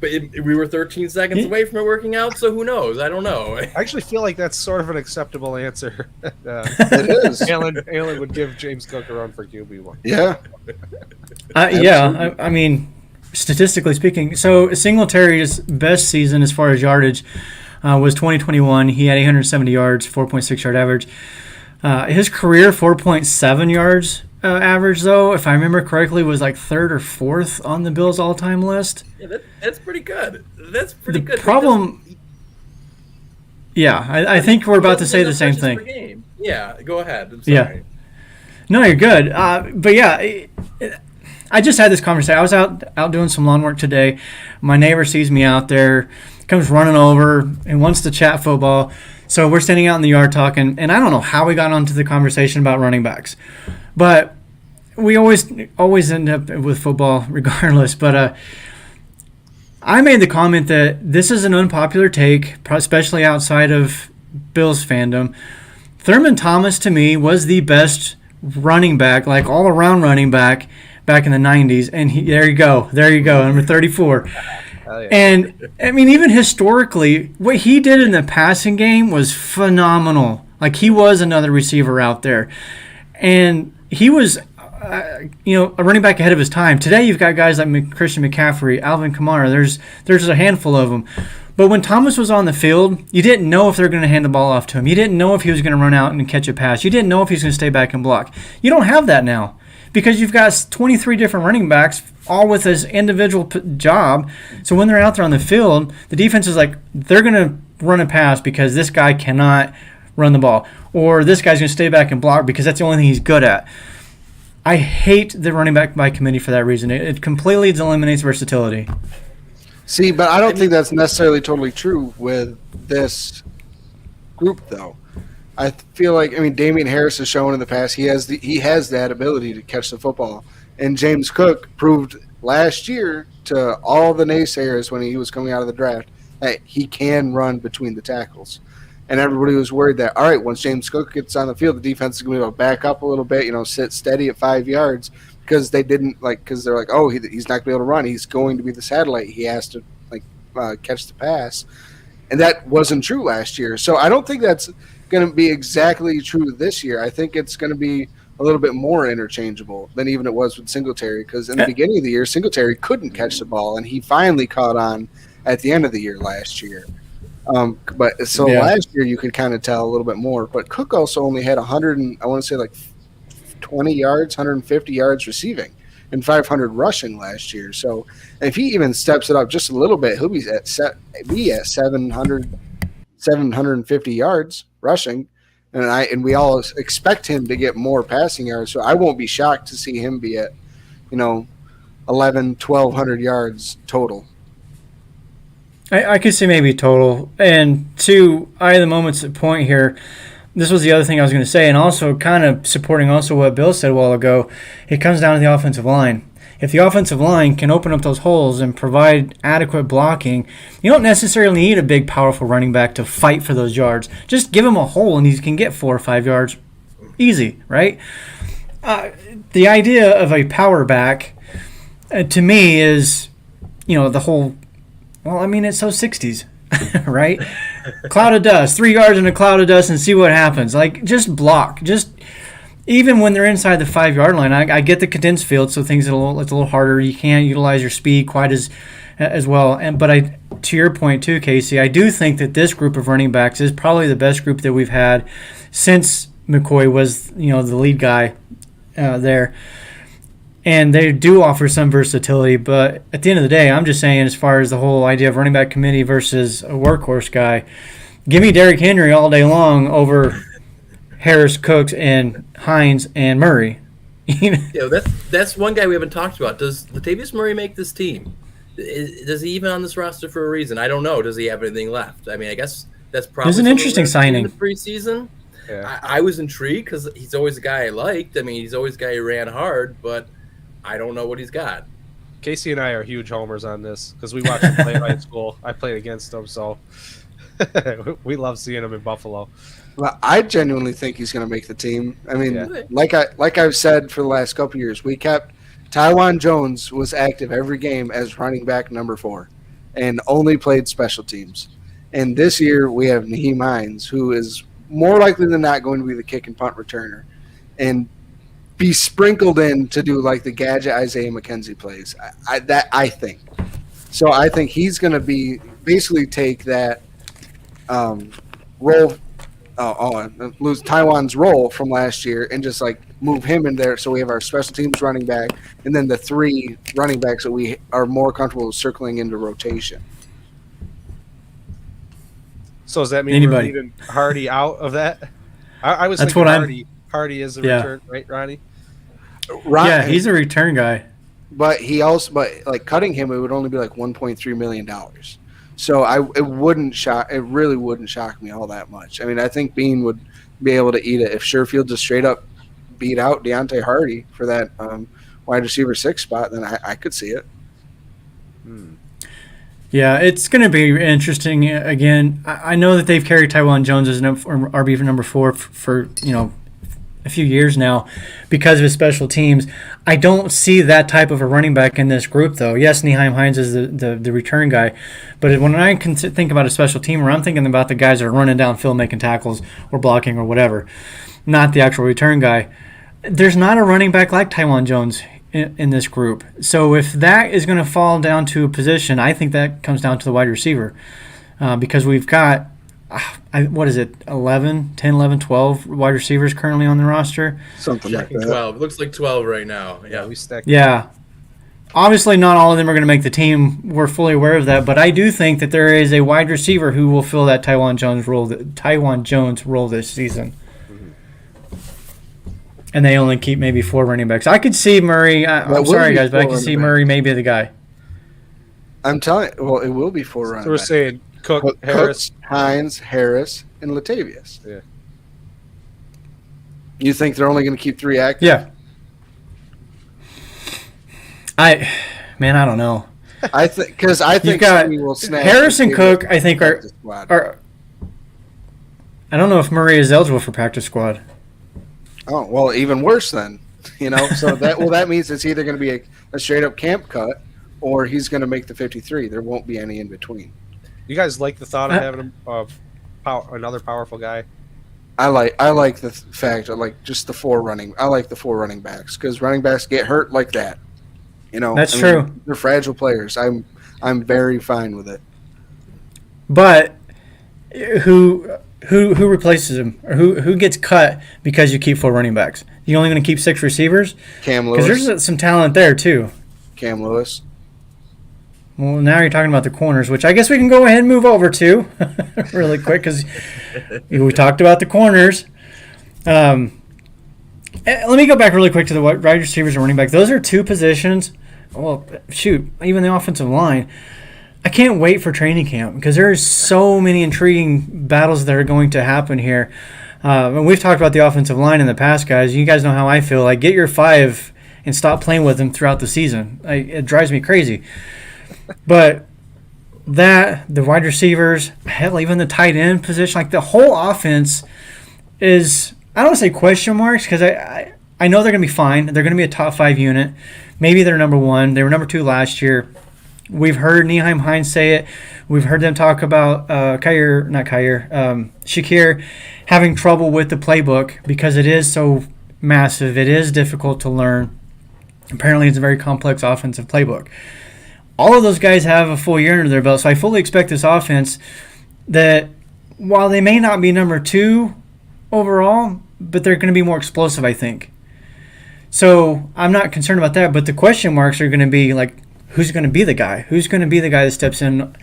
but we were 13 seconds away from it working out, so who knows? I don't know. I actually feel like that's sort of an acceptable answer. It is. Alan would give James Cook a run for QB1. Yeah. I mean, statistically speaking, so Singletary's best season as far as yardage was 2021. He had 870 yards, 4.6 yard average. His career 4.7 yards average, though, if I remember correctly, was like third or fourth on the Bills' all-time list. Yeah, that's pretty good. That's pretty good. The problem, I think we're about to say the same thing. Yeah, go ahead. I'm sorry. Yeah. No, you're good. But yeah, I just had this conversation. I was out doing some lawn work today. My neighbor sees me out there, comes running over and wants to chat football. So we're standing out in the yard talking, and I don't know how we got onto the conversation about running backs, but we always end up with football regardless. But I made the comment that this is an unpopular take, especially outside of Bills fandom. Thurman Thomas, to me, was the best running back, like all-around running back in the 90s, and there you go, number 34. Yeah. And, I mean, even historically, what he did in the passing game was phenomenal. Like, he was another receiver out there. And he was, a running back ahead of his time. Today, you've got guys like Christian McCaffrey, Alvin Kamara. There's a handful of them. But when Thomas was on the field, you didn't know if they were going to hand the ball off to him. You didn't know if he was going to run out and catch a pass. You didn't know if he was going to stay back and block. You don't have that now, because you've got 23 different running backs, all with his individual job. So when they're out there on the field, the defense is like, they're going to run a pass because this guy cannot run the ball, or this guy's going to stay back and block because that's the only thing he's good at. I hate the running back by committee for that reason. It completely eliminates versatility. See, but I don't think that's necessarily totally true with this group, though. I feel like, Damian Harris has shown in the past he has that ability to catch the football, and James Cook proved last year to all the naysayers when he was coming out of the draft that he can run between the tackles. And everybody was worried that, all right, once James Cook gets on the field, the defense is going to be able to back up a little bit, sit steady at 5 yards, because they didn't because they're like, oh, he's not going to be able to run. He's going to be the satellite. He has to catch the pass. And that wasn't true last year. So I don't think that's going to be exactly true this year. I think it's going to be a little bit more interchangeable than even it was with Singletary, because in the beginning of the year, Singletary couldn't catch the ball, and he finally caught on at the end of the year last year. Last year you could kind of tell a little bit more. But Cook also only had 20 yards, 150 yards receiving, and 500 rushing last year. So if he even steps it up just a little bit, he'll be at 750 yards rushing. And we all expect him to get more passing yards. So I won't be shocked to see him be at, 1,200 yards total. I could see maybe total. And to the moment's point here, this was the other thing I was going to say, and also kind of supporting also what Bill said a while ago, it comes down to the offensive line. If the offensive line can open up those holes and provide adequate blocking, you don't necessarily need a big, powerful running back to fight for those yards. Just give him a hole and he can get 4 or 5 yards easy, right? The idea of a power back, to me, is, the whole, it's so 60s, right? Cloud of dust, 3 yards in a cloud of dust and see what happens. Just block. Even when they're inside the 5-yard line, I get the condensed field, so things it's a little harder. You can't utilize your speed quite as well. But to your point too, Casey, I do think that this group of running backs is probably the best group that we've had since McCoy was the lead guy there. And they do offer some versatility, but at the end of the day, I'm just saying, as far as the whole idea of running back committee versus a workhorse guy, give me Derrick Henry all day long over Harris, Cooks, and Hines and Murray. That's one guy we haven't talked about. Does Latavius Murray make this team? Does he even on this roster for a reason? I don't know. Does he have anything left? I guess that's probably. It's an interesting signing. In the preseason. Yeah. I was intrigued because he's always a guy I liked. He's always a guy who ran hard, but I don't know what he's got. Casey and I are huge homers on this because we watched him play in high school. I played against him, so we love seeing him in Buffalo. Well, I genuinely think he's going to make the team. Yeah. like I've said for the last couple of years, we kept Tywan Jones was active every game as running back number 4, and only played special teams. And this year we have Nyheim Hines, who is more likely than not going to be the kick and punt returner, and be sprinkled in to do the gadget Isaiah McKenzie plays. I think. So I think he's going to be basically take that role. Lose Tywan's role from last year and just move him in there, so we have our special teams running back and then the 3 running backs that we are more comfortable circling into rotation. So does that mean we're leaving Hardy out of that? I was thinking Hardy is a return, right, Ronnie? Right. Yeah, he's a return guy. But cutting him, it would only be $1.3 million. So it really wouldn't shock me all that much. I think Bean would be able to eat it if Sherfield just straight up beat out Deontay Hardy for that wide receiver 6 spot. Then I could see it. Yeah, it's going to be interesting. Again, I know that they've carried Tywan Jones as an RB for number 4 for a few years now because of his special teams. I don't see that type of a running back in this group, though. Yes, Nyheim Hines is the return guy, but when I can think about a special teamer, I'm thinking about the guys that are running downfield, making tackles or blocking or whatever, not the actual return guy. There's not a running back like Tywan Jones in this group. So if that is going to fall down to a position, I think that comes down to the wide receiver because we've got, 10, 11, 12 wide receivers currently on the roster. Something like that. 12. It looks like 12 right now. Yeah, we stacked. Yeah. Obviously, not all of them are going to make the team. We're fully aware of that. But I do think that there is a wide receiver who will fill that Tywan Jones role this season. And they only keep maybe 4 running backs. I could see Murray. I'm sorry, guys, but I could see Murray maybe the guy. I'm telling you. Well, it will be 4 running backs. So we're saying Cook, Harris, Hines, Harris, and Latavius. Yeah. You think they're only going to keep 3 active? Yeah. I don't know. I think you've got will snap Harris and Cook. I think are I don't know if Murray is eligible for practice squad. Oh, well, even worse then. So that means it's either going to be a straight up camp cut or he's going to make the 53. There won't be any in between. You guys like the thought of having another powerful guy? I like the fact of just the four running. I like the four running backs because running backs get hurt like that. That's true. They're fragile players. I'm very fine with it. But who replaces him, or who gets cut because you keep four running backs? You only going to keep 6 receivers? Cam Lewis. Because there's some talent there too. Cam Lewis. Well, now you're talking about the corners, which I guess we can go ahead and move over to really quick because we talked about the corners. Let me go back really quick to the wide receivers and running back. Those are two positions. Well, shoot, even the offensive line. I can't wait for training camp because there are so many intriguing battles that are going to happen here. And we've talked about the offensive line in the past, guys. You guys know how I feel. Like, get your 5 and stop playing with them throughout the season. It drives me crazy. But the wide receivers, hell, even the tight end position, like the whole offense is, I don't want to say question marks because I know they're going to be fine. They're going to be a top 5 unit. Maybe they're number 1. They were number 2 last year. We've heard Nyheim Hines say it. We've heard them talk about Shakir having trouble with the playbook because it is so massive. It is difficult to learn. Apparently, it's a very complex offensive playbook. All of those guys have a full year under their belt, so I fully expect this offense that while they may not be number 2 overall, but they're going to be more explosive, I think. So I'm not concerned about that, but the question marks are going to be like, who's going to be the guy? Who's going to be the guy that steps in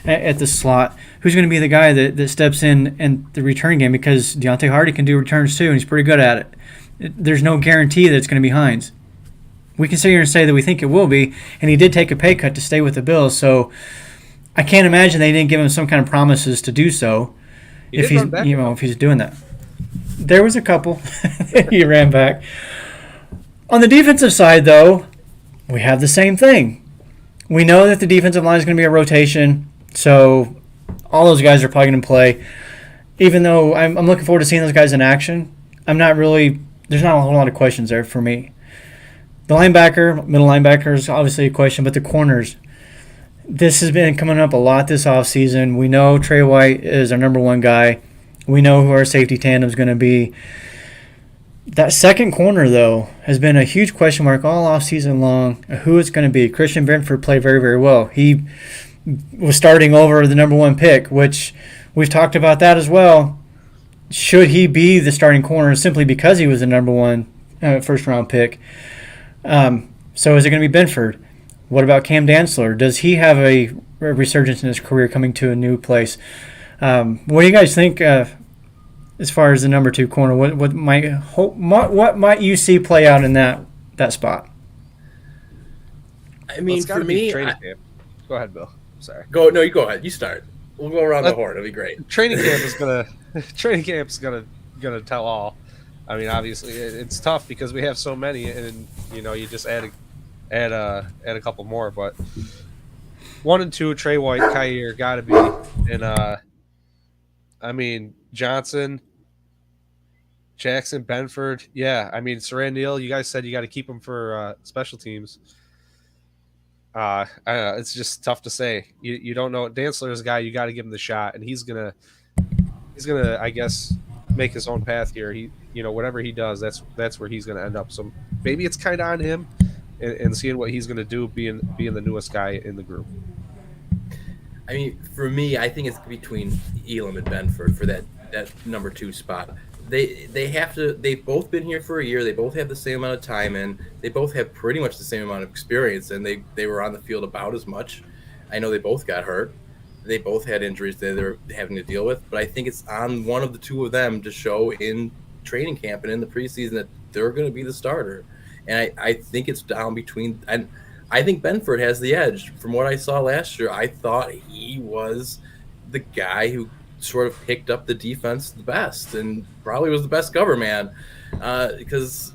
at the slot? Who's going to be the guy that steps in the return game? Because Deontay Hardy can do returns too, and he's pretty good at it. There's no guarantee that it's going to be Hines. We can sit here and say that we think it will be, and he did take a pay cut to stay with the Bills, so I can't imagine they didn't give him some kind of promises to do so if he's doing that. There was a couple. He ran back. On the defensive side, though, we have the same thing. We know that the defensive line is going to be a rotation, so all those guys are probably going to play. Even though I'm looking forward to seeing those guys in action, there's not a whole lot of questions there for me. The middle linebacker is obviously a question, but the corners, this has been coming up a lot this offseason. We know Trey White is our number 1 guy. We know who our safety tandem is going to be. That second corner, though, has been a huge question mark all offseason long. Who it's going to be. Christian Benford played very, very well. He was starting over the number 1 pick, which we've talked about that as well. Should he be the starting corner simply because he was the number 1 first-round pick? So is it going to be Benford? What about Cam Dantzler? Does he have a resurgence in his career coming to a new place? What do you guys think as far as the number 2 corner? What might you see play out in that spot? I mean, for me, go ahead, Bill. Sorry. You go ahead. You start. We'll go around the horn. It'll be great. Training camp's gonna tell all. I mean, obviously, it's tough because we have so many, and you just add a couple more. But 1 and 2, Trey White, Kyer, gotta be, and I mean Johnson, Jackson, Benford. Yeah, I mean Saran Neal. You guys said you got to keep him for special teams. I don't know, it's just tough to say. You don't know. Dantzler is a guy you got to give him the shot, and he's gonna I guess make his own path here. Whatever he does, that's where he's gonna end up. So maybe it's kind of on him, and seeing what he's gonna do, being the newest guy in the group. I mean, for me, I think it's between Elam and Benford for that number 2 spot. They've both been here for a year. They both have the same amount of time, and they both have pretty much the same amount of experience, and they were on the field about as much. I know they both got hurt. They both had injuries that they're having to deal with, but I think it's on one of the 2 of them to show in training camp and in the preseason that they're going to be the starter. And I think it's down between – and I think Benford has the edge. From what I saw last year, I thought he was the guy who sort of picked up the defense the best and probably was the best cover man because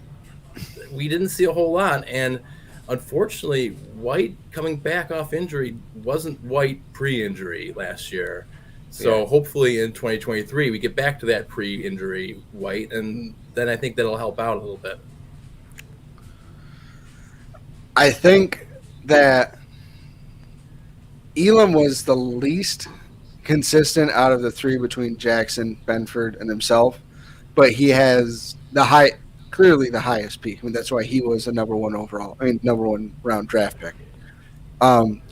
we didn't see a whole lot. And unfortunately, White coming back off injury wasn't White pre-injury last year. So hopefully in 2023 we get back to that pre-injury White, and then I think that'll help out a little bit. I think that Elam was the least consistent out of the three between Jackson, Benford, and himself, but he has clearly the highest peak. I mean, that's why he was a number one round draft pick.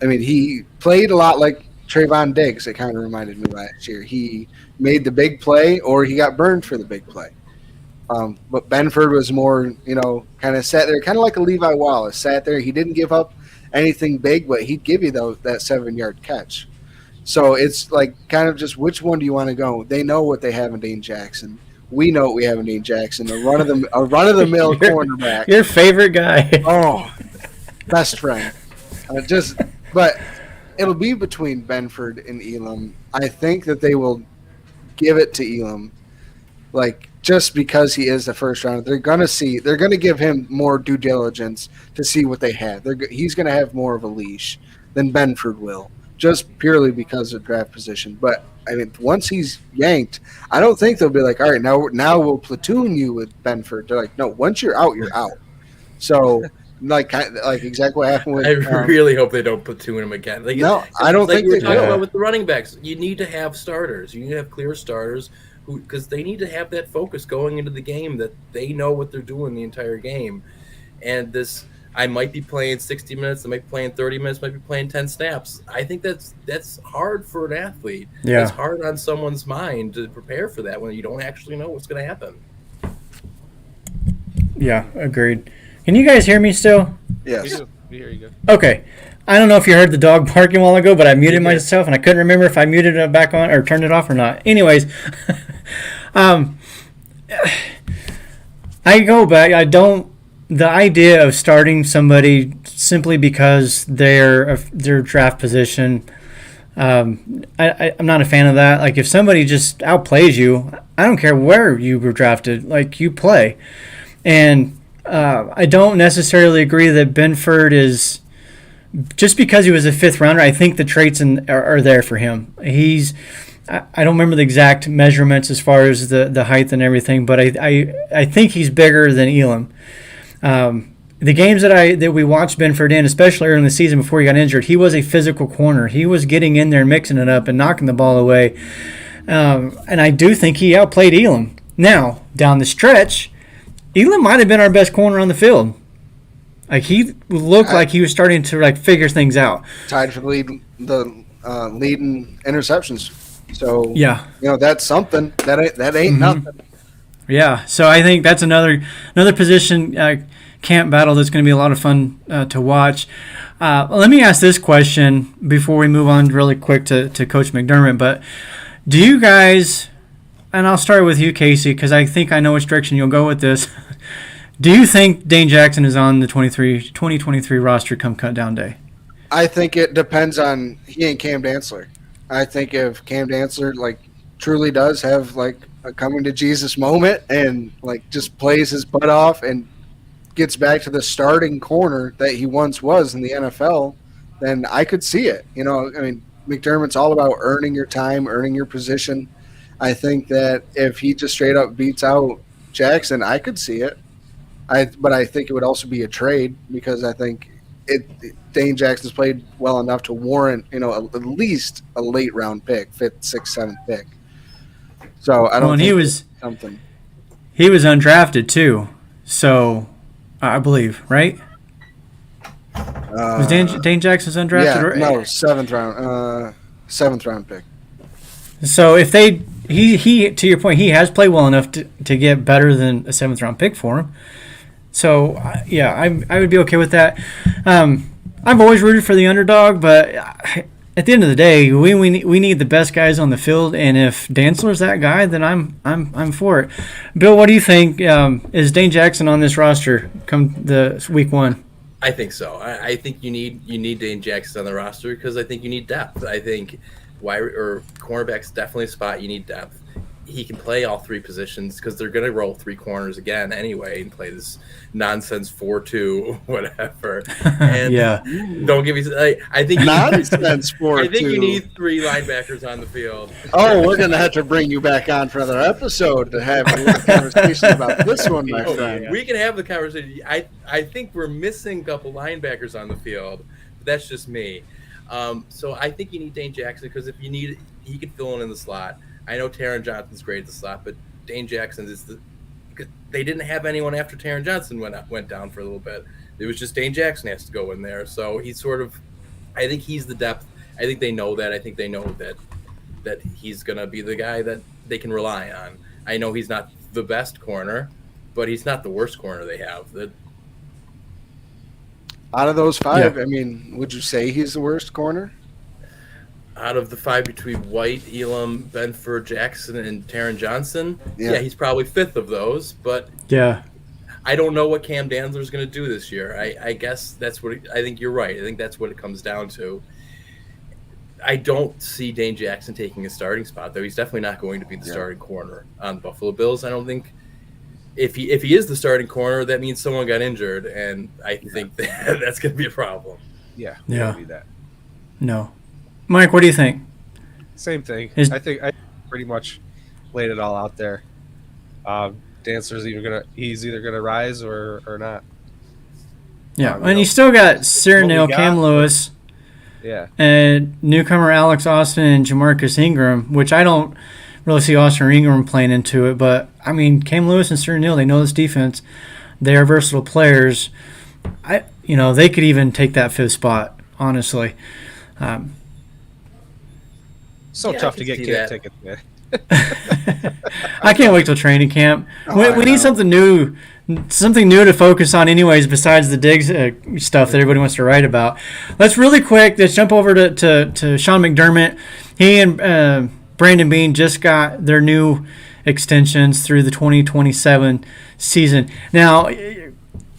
He played a lot like Trayvon Diggs. It kind of reminded me last year. He made the big play, or he got burned for the big play. But Benford was more, kind of sat there, kind of like a Levi Wallace. Sat there. He didn't give up anything big, but he'd give you that 7-yard catch. So it's like kind of just which one do you want to go? They know what they have in Dane Jackson. We know what we have in Dane Jackson. A run of the mill cornerback. Your favorite guy. Oh, best friend. But it'll be between Benford and Elam. I think that they will give it to Elam, just because he is the first rounder. They're gonna give him more due diligence to see what they have. He's gonna have more of a leash than Benford will, just purely because of draft position. But once he's yanked, I don't think they'll be like, all right, now we'll platoon you with Benford. They're like, no, once you're out, you're out. So. Like exactly what happened with. I really hope they don't platoon him again. No, I don't think we were they talking do. about with the running backs. You need to have starters. You need to have clear starters, because they need to have that focus going into the game that they know what they're doing the entire game. And I might be playing 60 minutes. I might be playing 30 minutes. Might be playing 10 snaps. I think that's hard for an athlete. Yeah, it's hard on someone's mind to prepare for that when you don't actually know what's going to happen. Yeah, agreed. Can you guys hear me still? Yes. We hear you good. Okay. I don't know if you heard the dog barking a while ago, but I muted myself, and I couldn't remember if I muted it back on or turned it off or not. Anyways, I go back. The idea of starting somebody simply because their draft position, I'm not a fan of that. Like, if somebody just outplays you, I don't care where you were drafted. Like, you play. And I don't necessarily agree that Benford is just because he was a fifth rounder. I think the traits are there for him. I don't remember the exact measurements as far as the height and everything, but I think he's bigger than Elam. The games that we watched Benford in, especially early in the season before he got injured, he was a physical corner. He was getting in there and mixing it up and knocking the ball away. And I do think he outplayed Elam. Now, down the stretch, Elam might have been our best corner on the field. Like, he looked like he was starting to figure things out. Tied for the lead in interceptions. So yeah, that's something. That ain't nothing. Yeah, so I think that's another position camp battle that's going to be a lot of fun to watch. Let me ask this question before we move on really quick to Coach McDermott. But do you guys, and I'll start with you, Casey, because I think I know which direction you'll go with this. Do you think Dane Jackson is on the 2023 roster come cut down day? I think it depends on he and Cam Dantzler. I think if Cam Dantzler truly does have a coming to Jesus moment and just plays his butt off and gets back to the starting corner that he once was in the NFL, then I could see it. McDermott's all about earning your time, earning your position. I think that if he just straight up beats out Jackson, I could see it. But I think it would also be a trade because I think Dane Jackson's played well enough to warrant, at least a late round pick, 5th, 6th, 7th pick. So I don't. And think he was something. He was undrafted too, so I believe, right? Was Dane Jackson's undrafted? Yeah, no, 7th round pick. So if he to your point, he has played well enough to get better than a 7th round pick for him. So yeah, I would be okay with that. I've always rooted for the underdog, but at the end of the day, we need the best guys on the field, and if Dantzler's that guy, then I'm for it. Bill, what do you think? Is Dane Jackson on this roster come the week 1? I think so. I think you need Dane Jackson on the roster because I think you need depth. I think cornerback's definitely a spot you need depth. he can play all three positions because they're going to roll three corners again anyway and play this nonsense 4-2 whatever. And Yeah. don't give me. I think Nonsense 4-2. I think you need three linebackers on the field. Oh, we're gonna have to bring you back on for another episode to have a little conversation about this one, my friend. We can have the conversation. I think we're missing a couple linebackers on the field, but that's just me. So I think you need Dane Jackson because if you need, he can fill in the slot. I know Taron Johnson's great at the slot, but Dane Jackson is they didn't have anyone after Taron Johnson went down for a little bit. It was just Dane Jackson has to go in there. So he's sort of, I think he's the depth. I think they know that. I think they know that he's going to be the guy that they can rely on. I know he's not the best corner, but he's not the worst corner they have. Out of those five, Yeah. I mean, would you say he's the worst corner? Out of the five between White, Elam, Benford, Jackson, and Taron Johnson, Yeah. yeah, he's probably fifth of those. But Yeah. I don't know what Cam Dantzler's going to do this year. I guess that's what I think you're right. I think that's what it comes down to. I don't see Dane Jackson taking a starting spot, though. He's definitely not going to be the starting corner on the Buffalo Bills. I don't think if he is the starting corner, that means someone got injured, and I think that's going to be a problem. Yeah. Yeah. Don't do that. No. Mike, what do you think? Same thing. Is- I think I pretty much laid it all out there. Dancer's he's either gonna rise or not. Yeah. you And know, you still got what Cyril, we got, Cam Lewis, Yeah. and newcomer Alex Austin and Jamarcus Ingram, which I don't really see Austin or Ingram playing into it. But, I mean, Cam Lewis and Cyril, they know this defense. They are versatile players. They could even take that fifth spot, honestly. So Yeah, I tough can to get see camp that. tickets, man. I can't wait till training camp. Oh, we I need know. something new to focus on anyways besides the Diggs stuff that everybody wants to write about. Let's jump over to Sean McDermott. He and Brandon Beane just got their new extensions through the 2027 season. Now,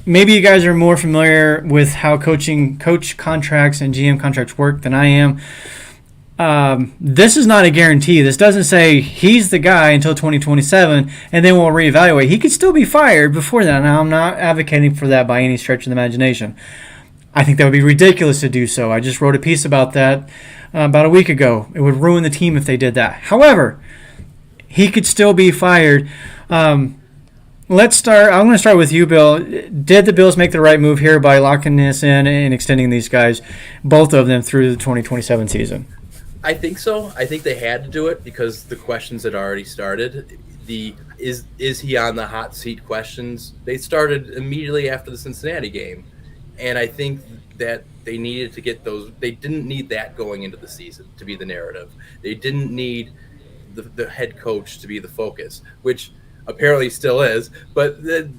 maybe you guys are more familiar with how coach contracts and GM contracts work than I am. This is not a guarantee. This doesn't say he's the guy until 2027 and then we'll reevaluate. He could still be fired before that. Now, I'm not advocating for that by any stretch of the imagination. I think that would be ridiculous to do so. I just wrote a piece about that about a week ago. It would ruin the team if they did that. However, he could still be fired. Let's start. I'm going to start with you, Bill. Did the Bills make the right move here by locking this in and extending these guys, both of them, through the 2027 season? I think so. I think they had to do it because the questions had already started. Is he on the hot seat questions? They started immediately after the Cincinnati game. And I think that they needed to get those. They didn't need that going into the season to be the narrative. They didn't need the head coach to be the focus, which apparently still is. But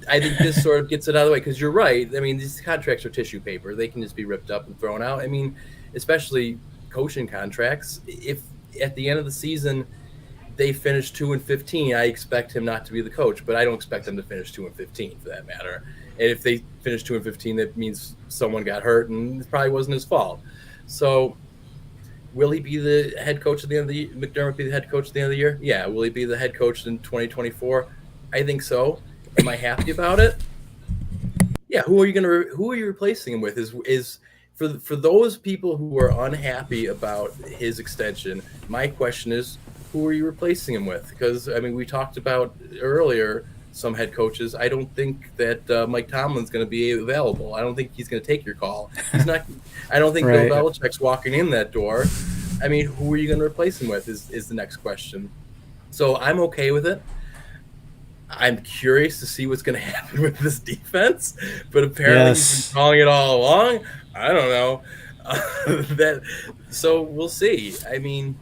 I think this sort of gets it out of the way because you're right. I mean, these contracts are tissue paper. They can just be ripped up and thrown out. I mean, especially coaching contracts. If at the end of the season they finish 2-15, I expect him not to be the coach, but I don't expect them to finish 2-15 for that matter. And if they finish 2-15, that means someone got hurt and it probably wasn't his fault. So will he be the head coach at the end of the year? McDermott be the head coach at the end of the year? Yeah. Will he be the head coach in 2024? I think so. Am I happy about it? Yeah. Who are you replacing him with? Is for those people who are unhappy about his extension, my question is, who are you replacing him with? Because, I mean, we talked about earlier some head coaches. I don't think that Mike Tomlin's going to be available. I don't think he's going to take your call. He's not. I don't think Right. Bill Belichick's walking in that door. I mean, who are you going to replace him with is the next question. So I'm okay with it. I'm curious to see what's going to happen with this defense, but apparently he's been calling it all along. I don't know. So we'll see. I mean,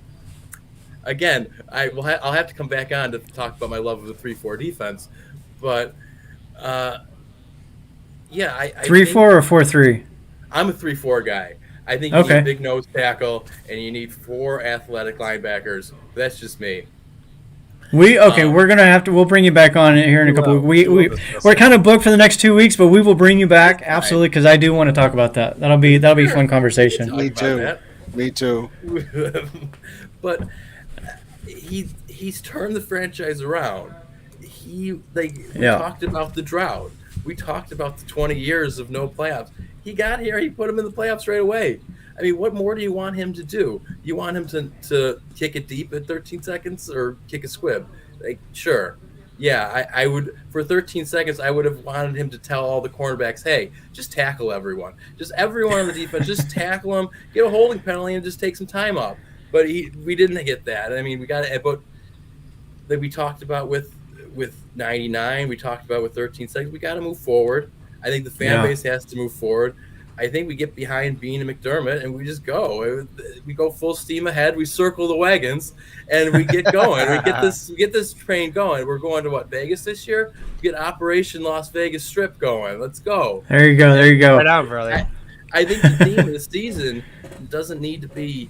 again, I'll have to come back on to talk about my love of the 3-4 defense, but yeah, I 3-4 or 4-3? I'm a 3-4 guy. I think you need a big nose tackle and you need 4 athletic linebackers. That's just me. We're gonna have to. We'll bring you back on here in a couple. We're kind of booked for the next 2 weeks, but we will bring you back absolutely because I do want to talk about that. That'll be a fun conversation. Me too. But he's turned the franchise around. We Yeah. talked about the drought. We talked about the 20 years of no playoffs. He got here. He put him in the playoffs right away. I mean, what more do you want him to do? You want him to kick it deep at 13 seconds or kick a squib? Like, sure. Yeah, I would, for 13 seconds, I would have wanted him to tell all the cornerbacks, hey, just tackle everyone. Just everyone on the defense, just tackle them, get a holding penalty, and just take some time off. But we didn't get that. I mean, we got it, but that we talked about with 99, we talked about with 13 seconds. We got to move forward. I think the fan base has to move forward. I think we get behind Bean and McDermott, and we just go. We go full steam ahead. We circle the wagons, and we get going. we get this train going. We're going to what, Vegas this year? We get Operation Las Vegas Strip going. Let's go. There you go. Right on, brother. I think the theme of the season doesn't need to be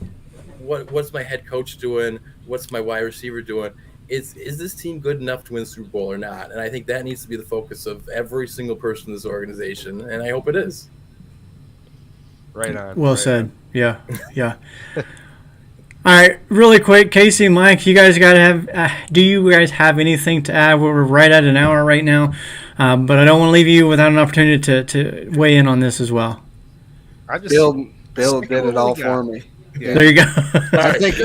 what's my head coach doing, what's my wide receiver doing. Is this team good enough to win the Super Bowl or not? And I think that needs to be the focus of every single person in this organization, and I hope it is. Right on. Well said. Yeah. All right, really quick, Casey, Mike, you guys got to have. Do you guys have anything to add? We're right at an hour right now, but I don't want to leave you without an opportunity to weigh in on this as well. Bill did it all for me. Yeah. There you go. I think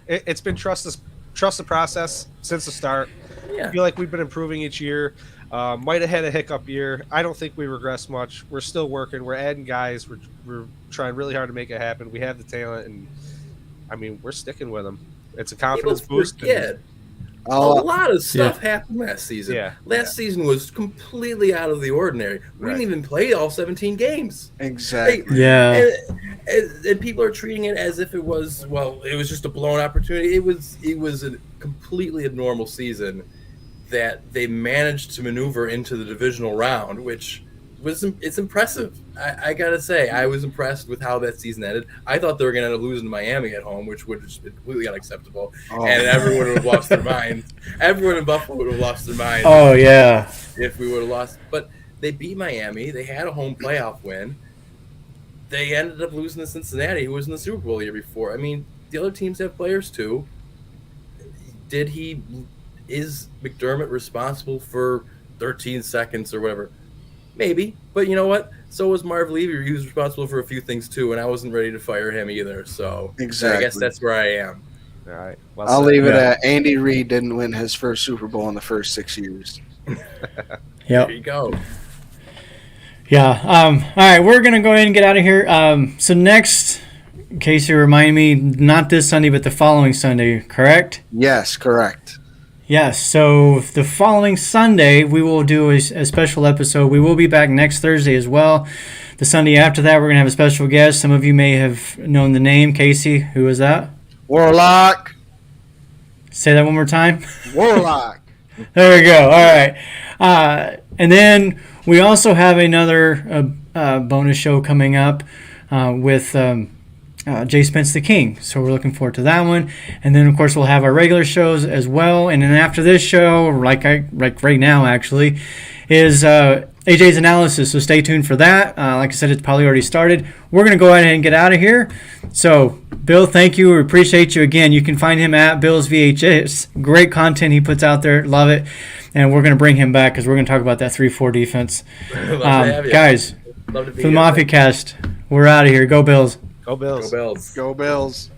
It's been trust the process since the start. Yeah. I feel like we've been improving each year. Might have had a hiccup year. I don't think we regressed much. We're still working. We're adding guys. We're trying really hard to make it happen. We have the talent, and I mean, we're sticking with them. It's a confidence boost. A lot of stuff happened last season. Last season was completely out of the ordinary. We didn't even play all 17 games. Exactly. And people are treating it as if it was just a blown opportunity. It was a completely abnormal season that they managed to maneuver into the divisional round, which it's impressive. I gotta say, I was impressed with how that season ended. I thought they were gonna end up losing to Miami at home, which would have just been completely unacceptable, and everyone would have lost their minds. Everyone in Buffalo would have lost their minds. Oh yeah. If we would have lost, but they beat Miami. They had a home playoff win. They ended up losing to Cincinnati, who was in the Super Bowl the year before. I mean, the other teams have players too. Is McDermott responsible for 13 seconds or whatever? Maybe, but you know what? So was Marv Levy. He was responsible for a few things too, and I wasn't ready to fire him either. So exactly. I guess that's where I am. All right. Well, I'll leave it at Andy Reid didn't win his first Super Bowl in the first 6 years. Yep. There you go. Yeah. All right, we're gonna go ahead and get out of here. So next, Casey, remind me, not this Sunday, but the following Sunday, correct? Yes, correct. Yes, so the following Sunday, we will do a special episode. We will be back next Thursday as well. The Sunday after that, we're going to have a special guest. Some of you may have known the name. Casey, who is that? Warlock. Say that one more time. Warlock. There we go. All right. And then we also have another bonus show coming up with Jay Spence the King. So we're looking forward to that one. And then, of course, we'll have our regular shows as well. And then after this show, like right now, actually, is AJ's analysis. So stay tuned for that. Like I said, it's probably already started. We're going to go ahead and get out of here. So, Bill, thank you. We appreciate you again. You can find him at Bill's VHS. Great content he puts out there. Love it. And we're going to bring him back because we're going to talk about that 3-4 defense. Guys, for the Mafia Cast, we're out of here. Go Bills. Go Bills. Go Bills.